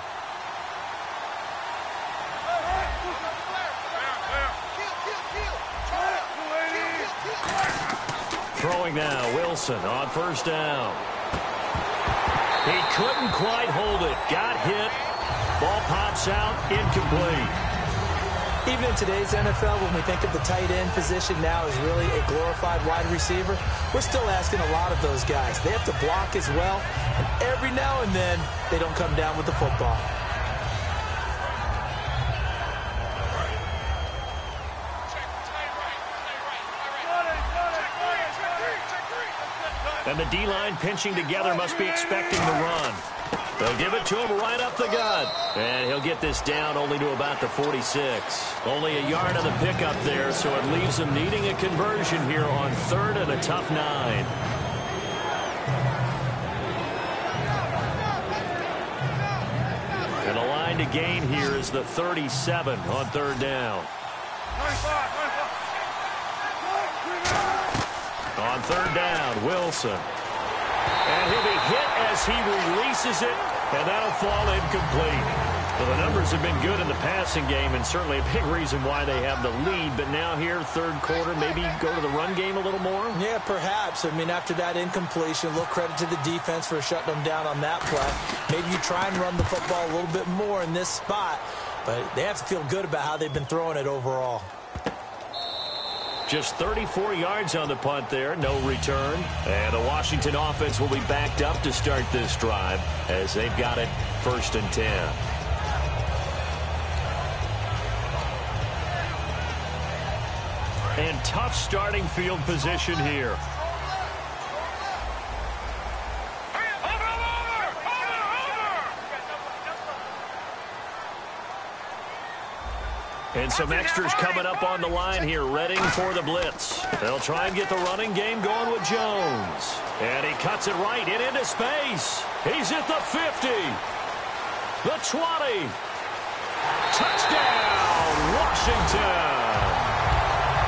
Throwing now, Wilson on first down. He couldn't quite hold it. Got hit. Ball pops out, incomplete. Even in today's NFL, when we think of the tight end position now as really a glorified wide receiver, we're still asking a lot of those guys. They have to block as well, and every now and then, they don't come down with the football. And the D-line pinching together, must be expecting the run. They'll give it to him right up the gut. And he'll get this down only to about the 46. Only a yard on the pickup there, so it leaves him needing a conversion here on 3rd and a tough 9. And the line to gain here is the 37 on 3rd down. On 3rd down, Wilson. And he'll be hit as he releases it, and that'll fall incomplete. Well, the numbers have been good in the passing game, and certainly a big reason why they have the lead. But now here, 3rd quarter, maybe go to the run game a little more? Yeah, perhaps. I mean, after that incompletion, a little credit to the defense for shutting them down on that play. Maybe you try and run the football a little bit more in this spot, but they have to feel good about how they've been throwing it overall. Just 34 yards on the punt there, no return. And the Washington offense will be backed up to start this drive as they've got it 1st and 10. And tough starting field position here. And some extras coming up on the line here, ready for the blitz. They'll try and get the running game going with Jones. And he cuts it right into space. He's at the 50. The 20. Touchdown, Washington.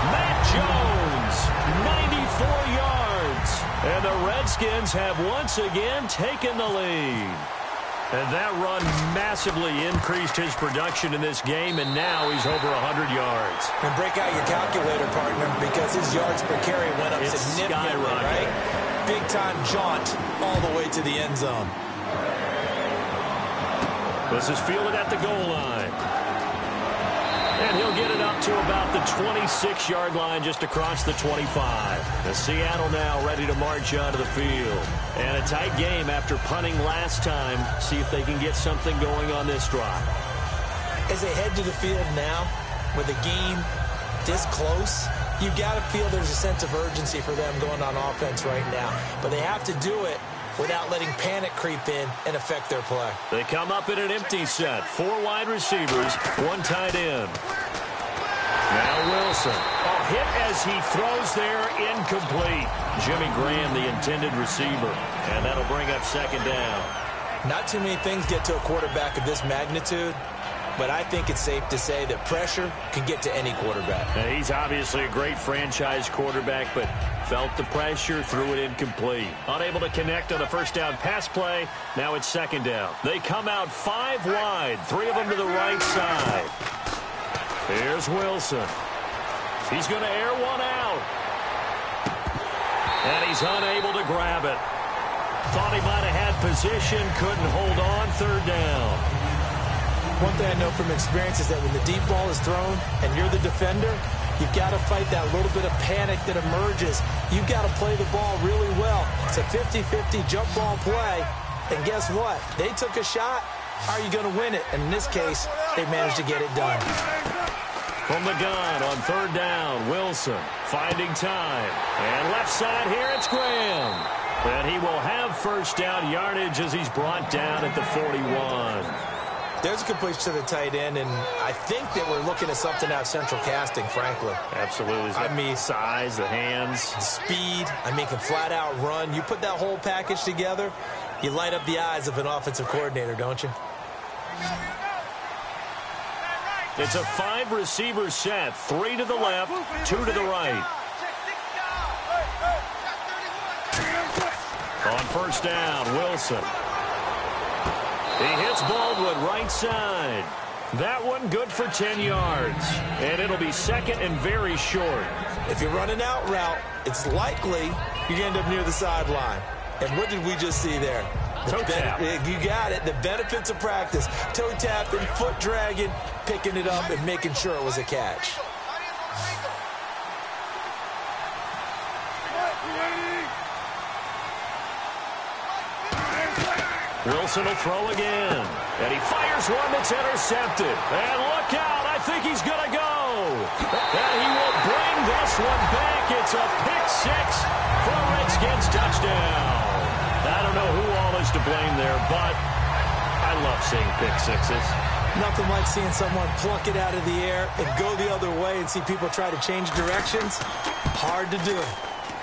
Matt Jones, 94 yards. And the Redskins have once again taken the lead. And that run massively increased his production in this game, and now he's over 100 yards. And break out your calculator, partner, because his yards per carry went up significantly, right? Big-time jaunt all the way to the end zone. This is fielded at the goal line. And he'll get it up to about the 26-yard line, just across the 25. The Seattle now ready to march onto the field. And a tight game after punting last time. See if they can get something going on this drive. As they head to the field now, with the game this close, you've got to feel there's a sense of urgency for them going on offense right now. But they have to do it without letting panic creep in and affect their play. They come up in an empty set. 4 wide receivers, 1 tight end. Now Wilson. A hit as he throws there, incomplete. Jimmy Graham, the intended receiver. And that'll bring up 2nd down. Not too many things get to a quarterback of this magnitude, but I think it's safe to say that pressure can get to any quarterback. Now, he's obviously a great franchise quarterback, but felt the pressure, threw it incomplete. Unable to connect on the 1st down pass play. Now it's 2nd down. They come out 5 wide, 3 of them to the right side. Here's Wilson. He's going to air one out. And he's unable to grab it. Thought he might have had position, couldn't hold on, 3rd down. One thing I know from experience is that when the deep ball is thrown and you're the defender, you've got to fight that little bit of panic that emerges. You've got to play the ball really well. It's a 50-50 jump ball play. And guess what? They took a shot. How are you going to win it? And in this case, they managed to get it done. From the gun on 3rd down, Wilson finding time. And left side here, it's Graham. And he will have first down yardage as he's brought down at the 41. There's a completion to the tight end, and I think that we're looking at something out of central casting, frankly. Absolutely. I mean, size, the hands. Speed. I mean, can flat out run. You put that whole package together, you light up the eyes of an offensive coordinator, don't you? It's a 5-receiver set. 3 to the left, 2 to the right. On first down, Wilson. He hits Baldwin right side. That one good for 10 yards. And it'll be second and very short. If you're running out route, it's likely you end up near the sideline. And what did we just see there? Toe tap. You got it. The benefits of practice. Toe tapping, foot dragging, picking it up, and making sure it was a catch. Wilson will throw again. And he fires one that's intercepted. And look out. I think he's going to go. And he will bring this one back. It's a pick six for a Redskins touchdown. I don't know who all is to blame there, but I love seeing pick sixes. Nothing like seeing someone pluck it out of the air and go the other way and see people try to change directions. Hard to do it.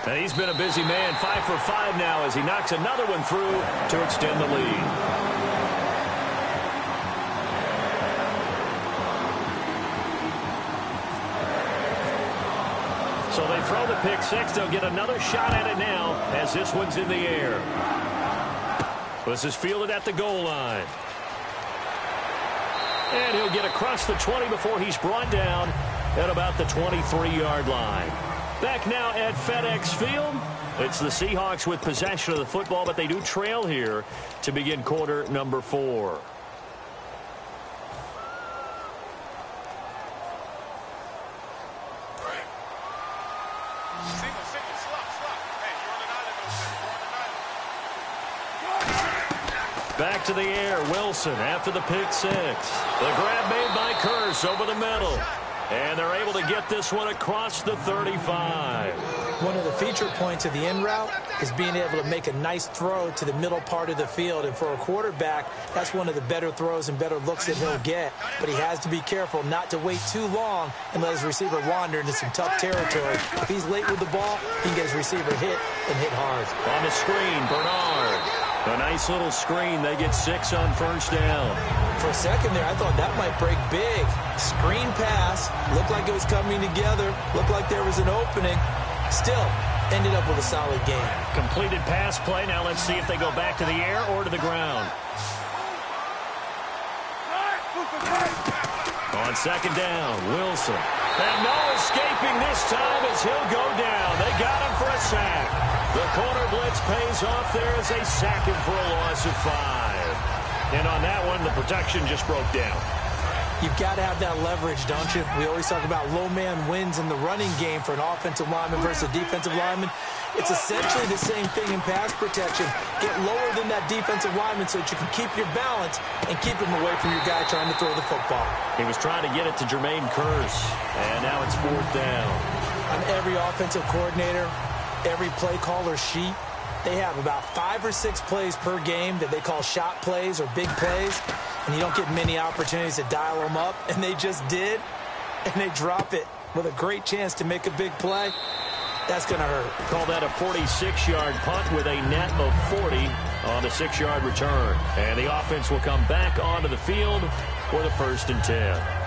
And he's been a busy man, 5 for 5 now as he knocks another one through to extend the lead. So they throw the pick six. They'll get another shot at it now as this one's in the air. This is fielded at the goal line. And he'll get across the 20 before he's brought down at about the 23-yard line. Back now at FedEx Field. It's the Seahawks with possession of the football, but they do trail here to begin quarter number 4. Back to the air, Wilson after the pick six. The grab made by Curse over the middle. And they're able to get this one across the 35. One of the feature points of the in route is being able to make a nice throw to the middle part of the field. And for a quarterback, that's one of the better throws and better looks that he'll get. But he has to be careful not to wait too long and let his receiver wander into some tough territory. If he's late with the ball, he can get his receiver hit and hit hard. On the screen, Bernard. A nice little screen. They get 6 on first down. For a second there, I thought that might break big. Screen pass. Looked like it was coming together. Looked like there was an opening. Still, ended up with a solid game. Completed pass play. Now let's see if they go back to the air or to the ground. On second down, Wilson. And no escaping this time as he'll go down. They got him for a sack. The corner blitz pays off there as they sack him for a loss of 5. And on that one, the protection just broke down. You've got to have that leverage, don't you? We always talk about low man wins in the running game for an offensive lineman versus a defensive lineman. It's essentially the same thing in pass protection. Get lower than that defensive lineman so that you can keep your balance and keep him away from your guy trying to throw the football. He was trying to get it to Jermaine Kearse, and now it's 4th down. On every offensive coordinator, every play caller sheet, they have about 5 or 6 plays per game that they call shot plays or big plays, and you don't get many opportunities to dial them up, and they just did, and they drop it with a great chance to make a big play. That's going to hurt. Call that a 46-yard punt with a net of 40 on the 6-yard return. And the offense will come back onto the field for the 1st and 10.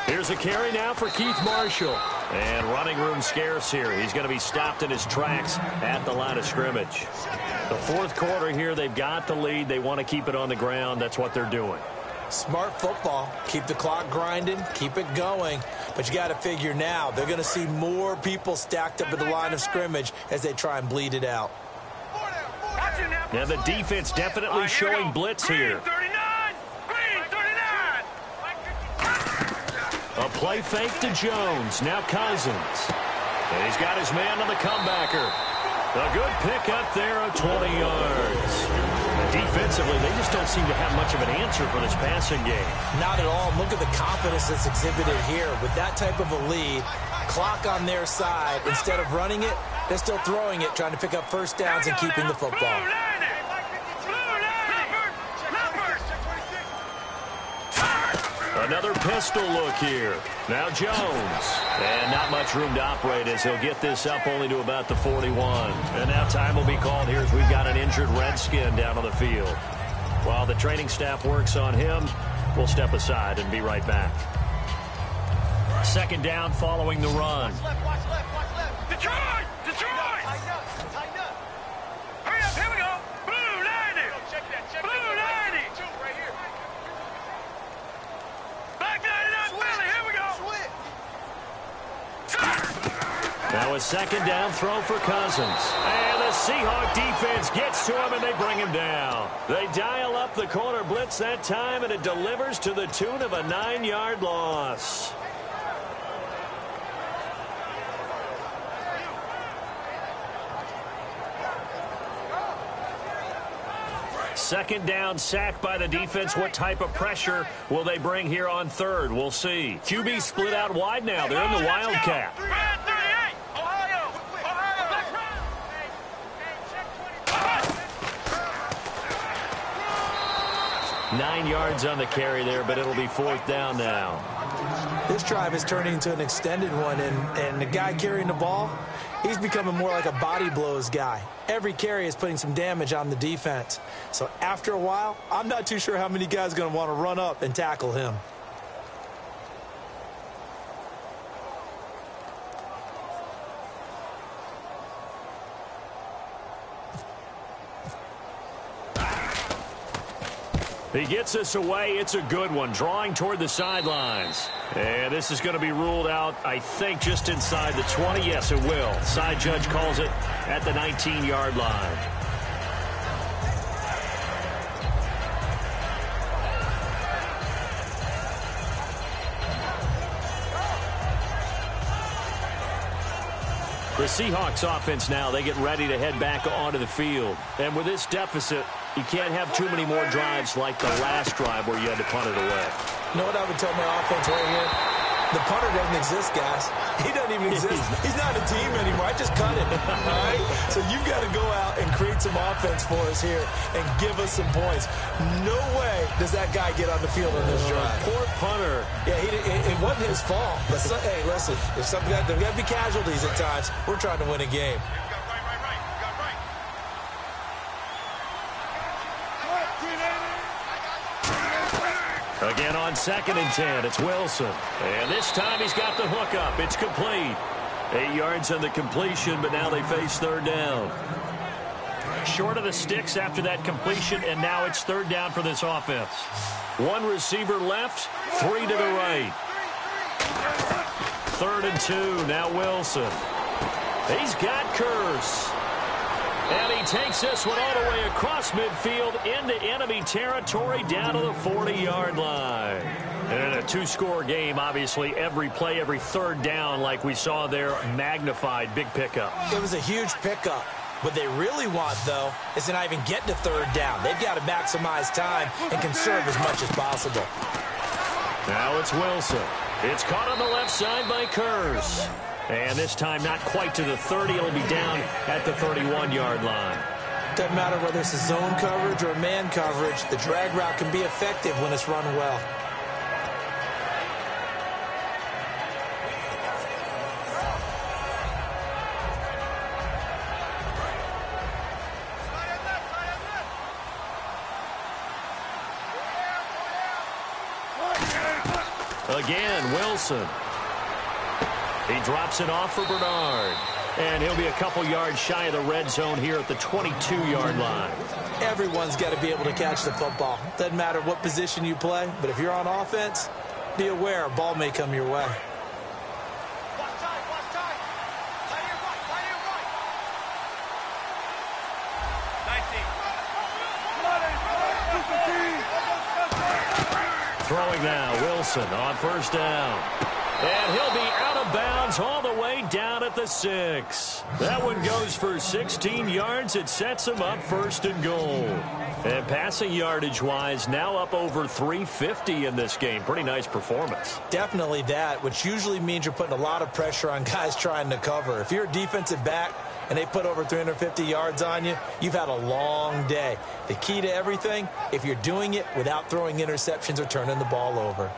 Here's a carry now for Keith Marshall. And running room scarce here. He's going to be stopped in his tracks at the line of scrimmage. The 4th quarter here, they've got the lead. They want to keep it on the ground. That's what they're doing. Smart football. Keep the clock grinding. Keep it going. But you got to figure now, they're going to see more people stacked up at the line of scrimmage as they try and bleed it out. Now the defense definitely showing blitz here. A play fake to Jones. Now Cousins. And he's got his man on the comebacker. A good pickup there of 20 yards. Defensively, they just don't seem to have much of an answer for this passing game. Not at all. Look at the confidence that's exhibited here. With that type of a lead, clock on their side, instead of running it, they're still throwing it, trying to pick up first downs and keeping the football. Another pistol look here. Now Jones. And not much room to operate as he'll get this up only to about the 41. And now time will be called here as we've got an injured Redskin down on the field. While the training staff works on him, we'll step aside and be right back. Second down following the run. Watch left, watch left. Detroit! Detroit! Tighten up. Hurry up, here we go. Blue 90. Check that. Blue 90. Two right here. Back 99, Willie, here we go. Now a second down throw for Cousins. And the Seahawk defense gets to him and they bring him down. They dial up the corner blitz that time and it delivers to the tune of a 9-yard loss. Second down, sack by the defense. What type of pressure will they bring here on third? We'll see. QB split out wide now. They're in the Wildcat. 9 yards on the carry there, but it'll be fourth down now. This drive is turning into an extended one, and the guy carrying the ball, he's becoming more like a body blows guy. Every carry is putting some damage on the defense. So after a while, I'm not too sure how many guys are going to want to run up and tackle him. He gets us away. It's a good one. Drawing toward the sidelines. And this is going to be ruled out, I think, just inside the 20. Yes, it will. Side judge calls it at the 19-yard line. The Seahawks offense now, they get ready to head back onto the field. And with this deficit, you can't have too many more drives like the last drive where you had to punt it away. You know what I would tell my offense right here? The punter doesn't exist, guys. He doesn't even exist. He's not a team anymore. I just cut him. All right? So you've got to go out and create some offense for us here and give us some points. No way does that guy get on the field on this drive. Poor punter. Yeah, it wasn't his fault. But hey, listen, there's got to be casualties at times. We're trying to win a game. Again on 2nd and 10, it's Wilson. And this time he's got the hook up. It's complete. 8 yards on the completion, but now they face third down. Short of the sticks after that completion, and now it's third down for this offense. One receiver left, 3 to the right. 3rd and 2, now Wilson. He's got Curse. And he takes this one all the way across midfield into enemy territory down to the 40-yard line. And in a two-score game, obviously, every play, every third down, like we saw there, magnified, big pickup. It was a huge pickup. What they really want, though, is to not even get to third down. They've got to maximize time and conserve as much as possible. Now it's Wilson. It's caught on the left side by Kurz. And this time not quite to the 30. It'll be down at the 31-yard line. Doesn't matter whether it's a zone coverage or man coverage. The drag route can be effective when it's run well. Again, Wilson. He drops it off for Bernard. And he'll be a couple yards shy of the red zone here at the 22-yard line. Everyone's got to be able to catch the football. Doesn't matter what position you play, but if you're on offense, be aware a ball may come your way. Throwing now, Wilson on first down. And he'll be out of bounds all the way down at the 6. That one goes for 16 yards. It sets him up first and goal. And passing yardage-wise, now up over 350 in this game. Pretty nice performance. Definitely that, which usually means you're putting a lot of pressure on guys trying to cover. If you're a defensive back and they put over 350 yards on you, you've had a long day. The key to everything, if you're doing it without throwing interceptions or turning the ball over.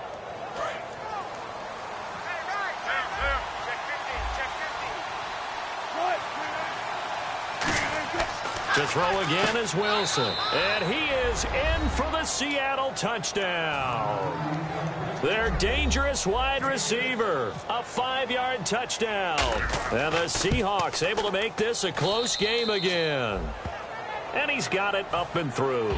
To throw again is Wilson. And he is in for the Seattle touchdown. Their dangerous wide receiver. A 5-yard touchdown. And the Seahawks able to make this a close game again. And he's got it up and through.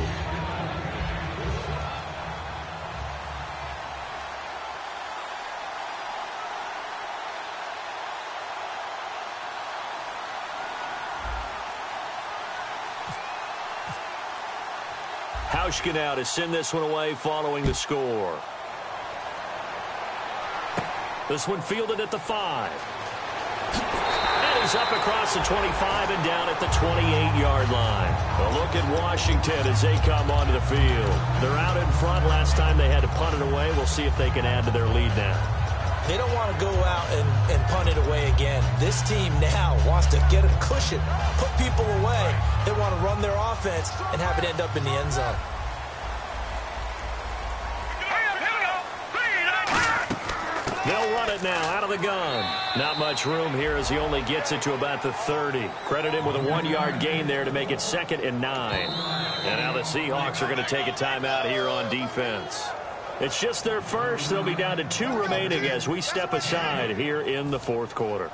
Hauschka now to send this one away following the score. This one fielded at the 5. And he's up across the 25 and down at the 28-yard line. A look at Washington as they come onto the field. They're out in front. Last time they had to punt it away. We'll see if they can add to their lead now. They don't want to go out and punt it away again. This team now wants to get a cushion, put people away. They want to run their offense and have it end up in the end zone. They'll run it now out of the gun. Not much room here as he only gets it to about the 30. Credit him with a 1-yard gain there to make it 2nd and 9. And now the Seahawks are going to take a timeout here on defense. It's just their first. They'll be down to 2 remaining as we step aside here in the 4th quarter.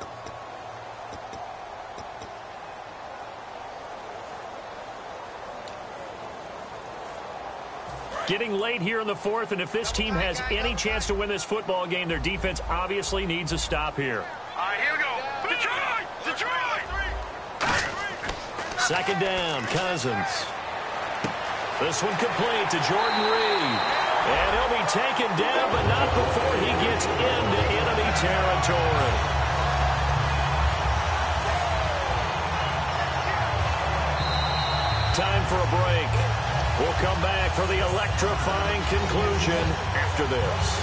Getting late here in the 4th, and if this team has any chance to win this football game, their defense obviously needs a stop here. All right, here we go. Detroit! Detroit! 2nd down, Cousins. This one complete to Jordan Reed. And he'll be taken down, but not before he gets into enemy territory. Time for a break. We'll come back for the electrifying conclusion after this.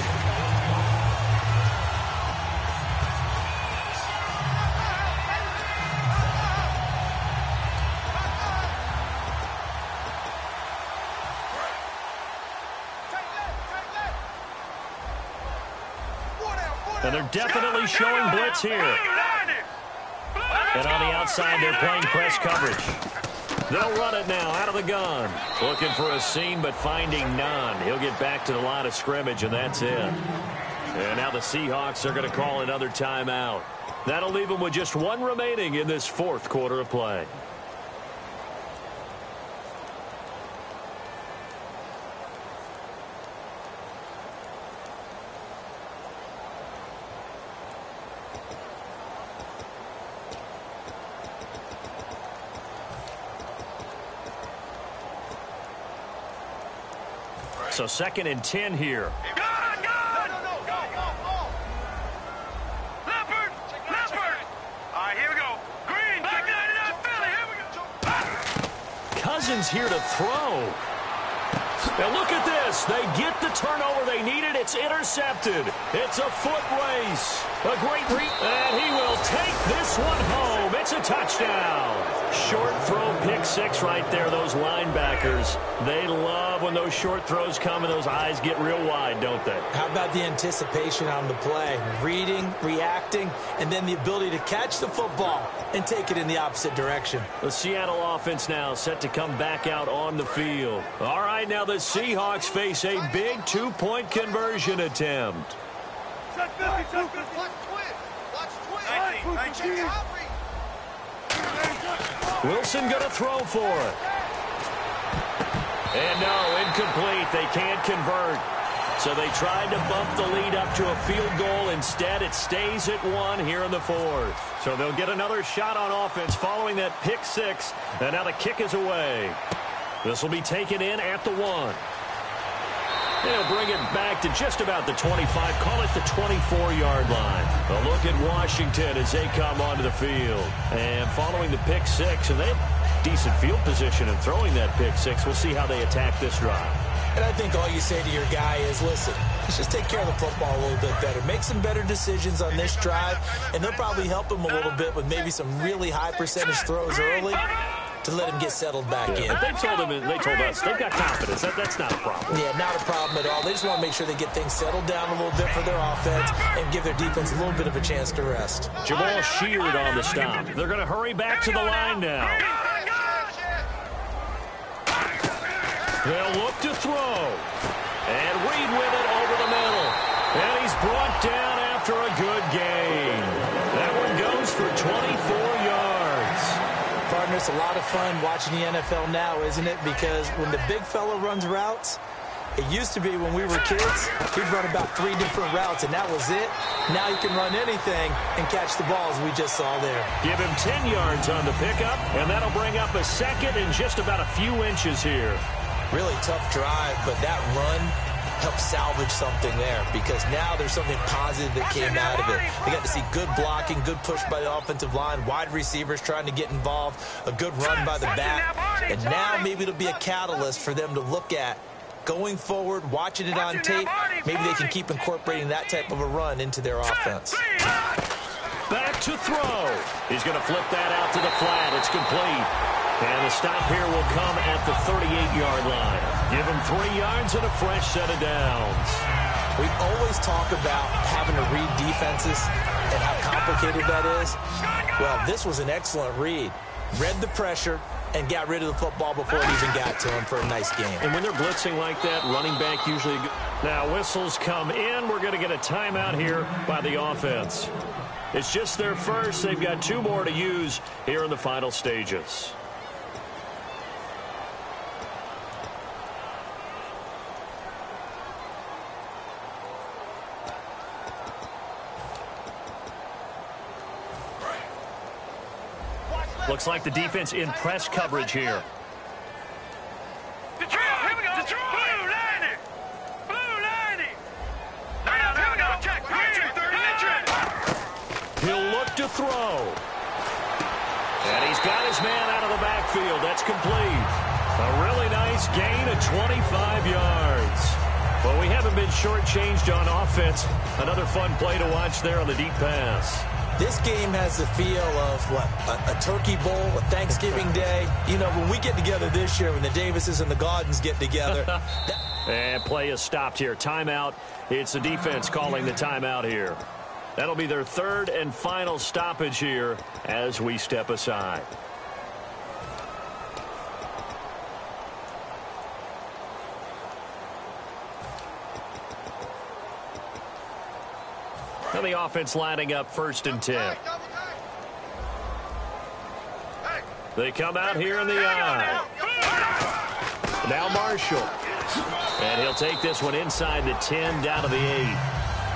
And they're definitely showing blitz here. And on the outside, they're playing press coverage. They'll run it now out of the gun. Looking for a seam, but finding none. He'll get back to the line of scrimmage, and that's it. And now the Seahawks are going to call another timeout. That'll leave them with just 1 remaining in this 4th quarter of play. So 2nd and 10 here. Go! Leopard! Leopard! All right, here we go. Green, back 99 Philly, here we go. Cousins here to throw. And look at this. They get the turnover they needed. It's intercepted. It's a foot race. A great and he will take this one home. It's a touchdown. Short throw, pick 6 right there. Those linebackers, they love when those short throws come and those eyes get real wide, don't they? How about the anticipation on the play? Reading, reacting, and then the ability to catch the football and take it in the opposite direction. The Seattle offense now set to come back out on the field. All right, now the Seahawks face a big 2-point conversion attempt. Wilson going to throw for it. And no, incomplete. They can't convert. So they tried to bump the lead up to a field goal. Instead, it stays at 1 here in the 4th. So they'll get another shot on offense following that pick 6. And now the kick is away. This will be taken in at the 1. They'll bring it back to just about the 25, call it the 24-yard line. A look at Washington as they come onto the field. And following the pick six, and they have decent field position in throwing that pick six. We'll see how they attack this drive. And I think all you say to your guy is, listen, let's just take care of the football a little bit better. Make some better decisions on this drive, and they'll probably help him a little bit with maybe some really high percentage throws early to let him get settled back in. But they told us, they've got confidence. That's not a problem. Yeah, not a problem at all. They just want to make sure they get things settled down a little bit for their offense and give their defense a little bit of a chance to rest. Jamal Sheard on the stop. They're going to hurry back to the line now. They'll look to throw. And Reed with it over the middle. And he's brought down after a good gain. That one goes for 24 yards. Partner, it's a lot of fun watching the NFL now, isn't it? Because when the big fella runs routes, it used to be when we were kids, he'd run about 3 different routes, and that was it. Now he can run anything and catch the balls we just saw there. Give him 10 yards on the pickup, and that'll bring up a second and just about a few inches here. Really tough drive, but that run helped salvage something there because now there's something positive that came out of it. They got to see good blocking, good push by the offensive line, wide receivers trying to get involved, a good run by the back, and now maybe it'll be a catalyst for them to look at going forward, watching it on tape. Maybe they can keep incorporating that type of a run into their offense. Back to throw. He's going to flip that out to the flat. It's complete. And the stop here will come at the 38-yard line. Give him 3 yards and a fresh set of downs. We always talk about having to read defenses and how complicated that is. Well, this was an excellent read. Read the pressure and got rid of the football before it even got to him for a nice game. And when they're blitzing like that, running back usually... Now whistles come in. We're going to get a timeout here by the offense. It's just their first. They've got 2 more to use here in the final stages. Looks like the defense in press coverage here. Detroit, here we go. Detroit. Blue 90. Blue 90. Now, here we go. Check. He'll look to throw. And he's got his man out of the backfield. That's complete. A really nice gain of 25 yards. Well, we haven't been shortchanged on offense. Another fun play to watch there on the deep pass. This game has the feel of, a Turkey Bowl, a Thanksgiving Day. You know, when we get together this year, when the Davises and the Gardens get together. And play is stopped here. Timeout. It's the defense calling the timeout here. That'll be their 3rd and final stoppage here as we step aside. And the offense lining up 1st and 10. They come out here in the eye. Now Marshall. And he'll take this one inside the 10 down to the 8.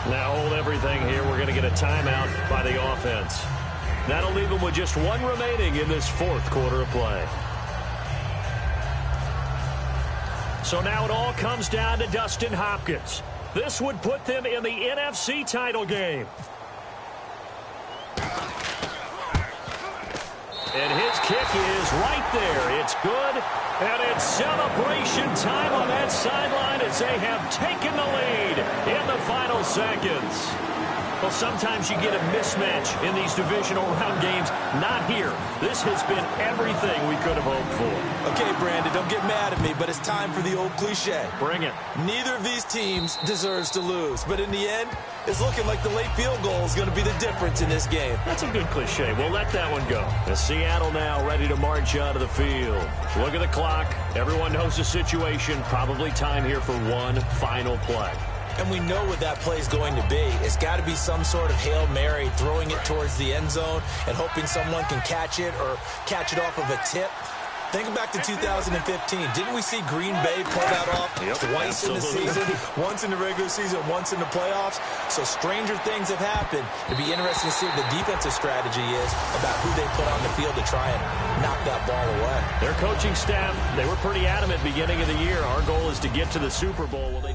Now hold everything here. We're going to get a timeout by the offense. That'll leave them with just 1 remaining in this 4th quarter of play. So now it all comes down to Dustin Hopkins. This would put them in the NFC title game. And his kick is right there. It's good. And it's celebration time on that sideline as they have taken the lead in the final seconds. Well, sometimes you get a mismatch in these divisional round games. Not here. This has been everything we could have hoped for. Okay, Brandon, don't get mad at me, but it's time for the old cliche. Bring it. Neither of these teams deserves to lose, but in the end, it's looking like the late field goal is going to be the difference in this game. That's a good cliche. We'll let that one go. And Seattle now ready to march onto the field. Look at the clock. Everyone knows the situation. Probably time here for one final play. And we know what that play is going to be. It's got to be some sort of Hail Mary, throwing it towards the end zone and hoping someone can catch it or catch it off of a tip. Think back to 2015. Didn't we see Green Bay pull that off twice in the season? Once in the regular season, once in the playoffs. So stranger things have happened. It'd be interesting to see what the defensive strategy is about who they put on the field to try and knock that ball away. Their coaching staff, they were pretty adamant beginning of the year. Our goal is to get to the Super Bowl. Well, they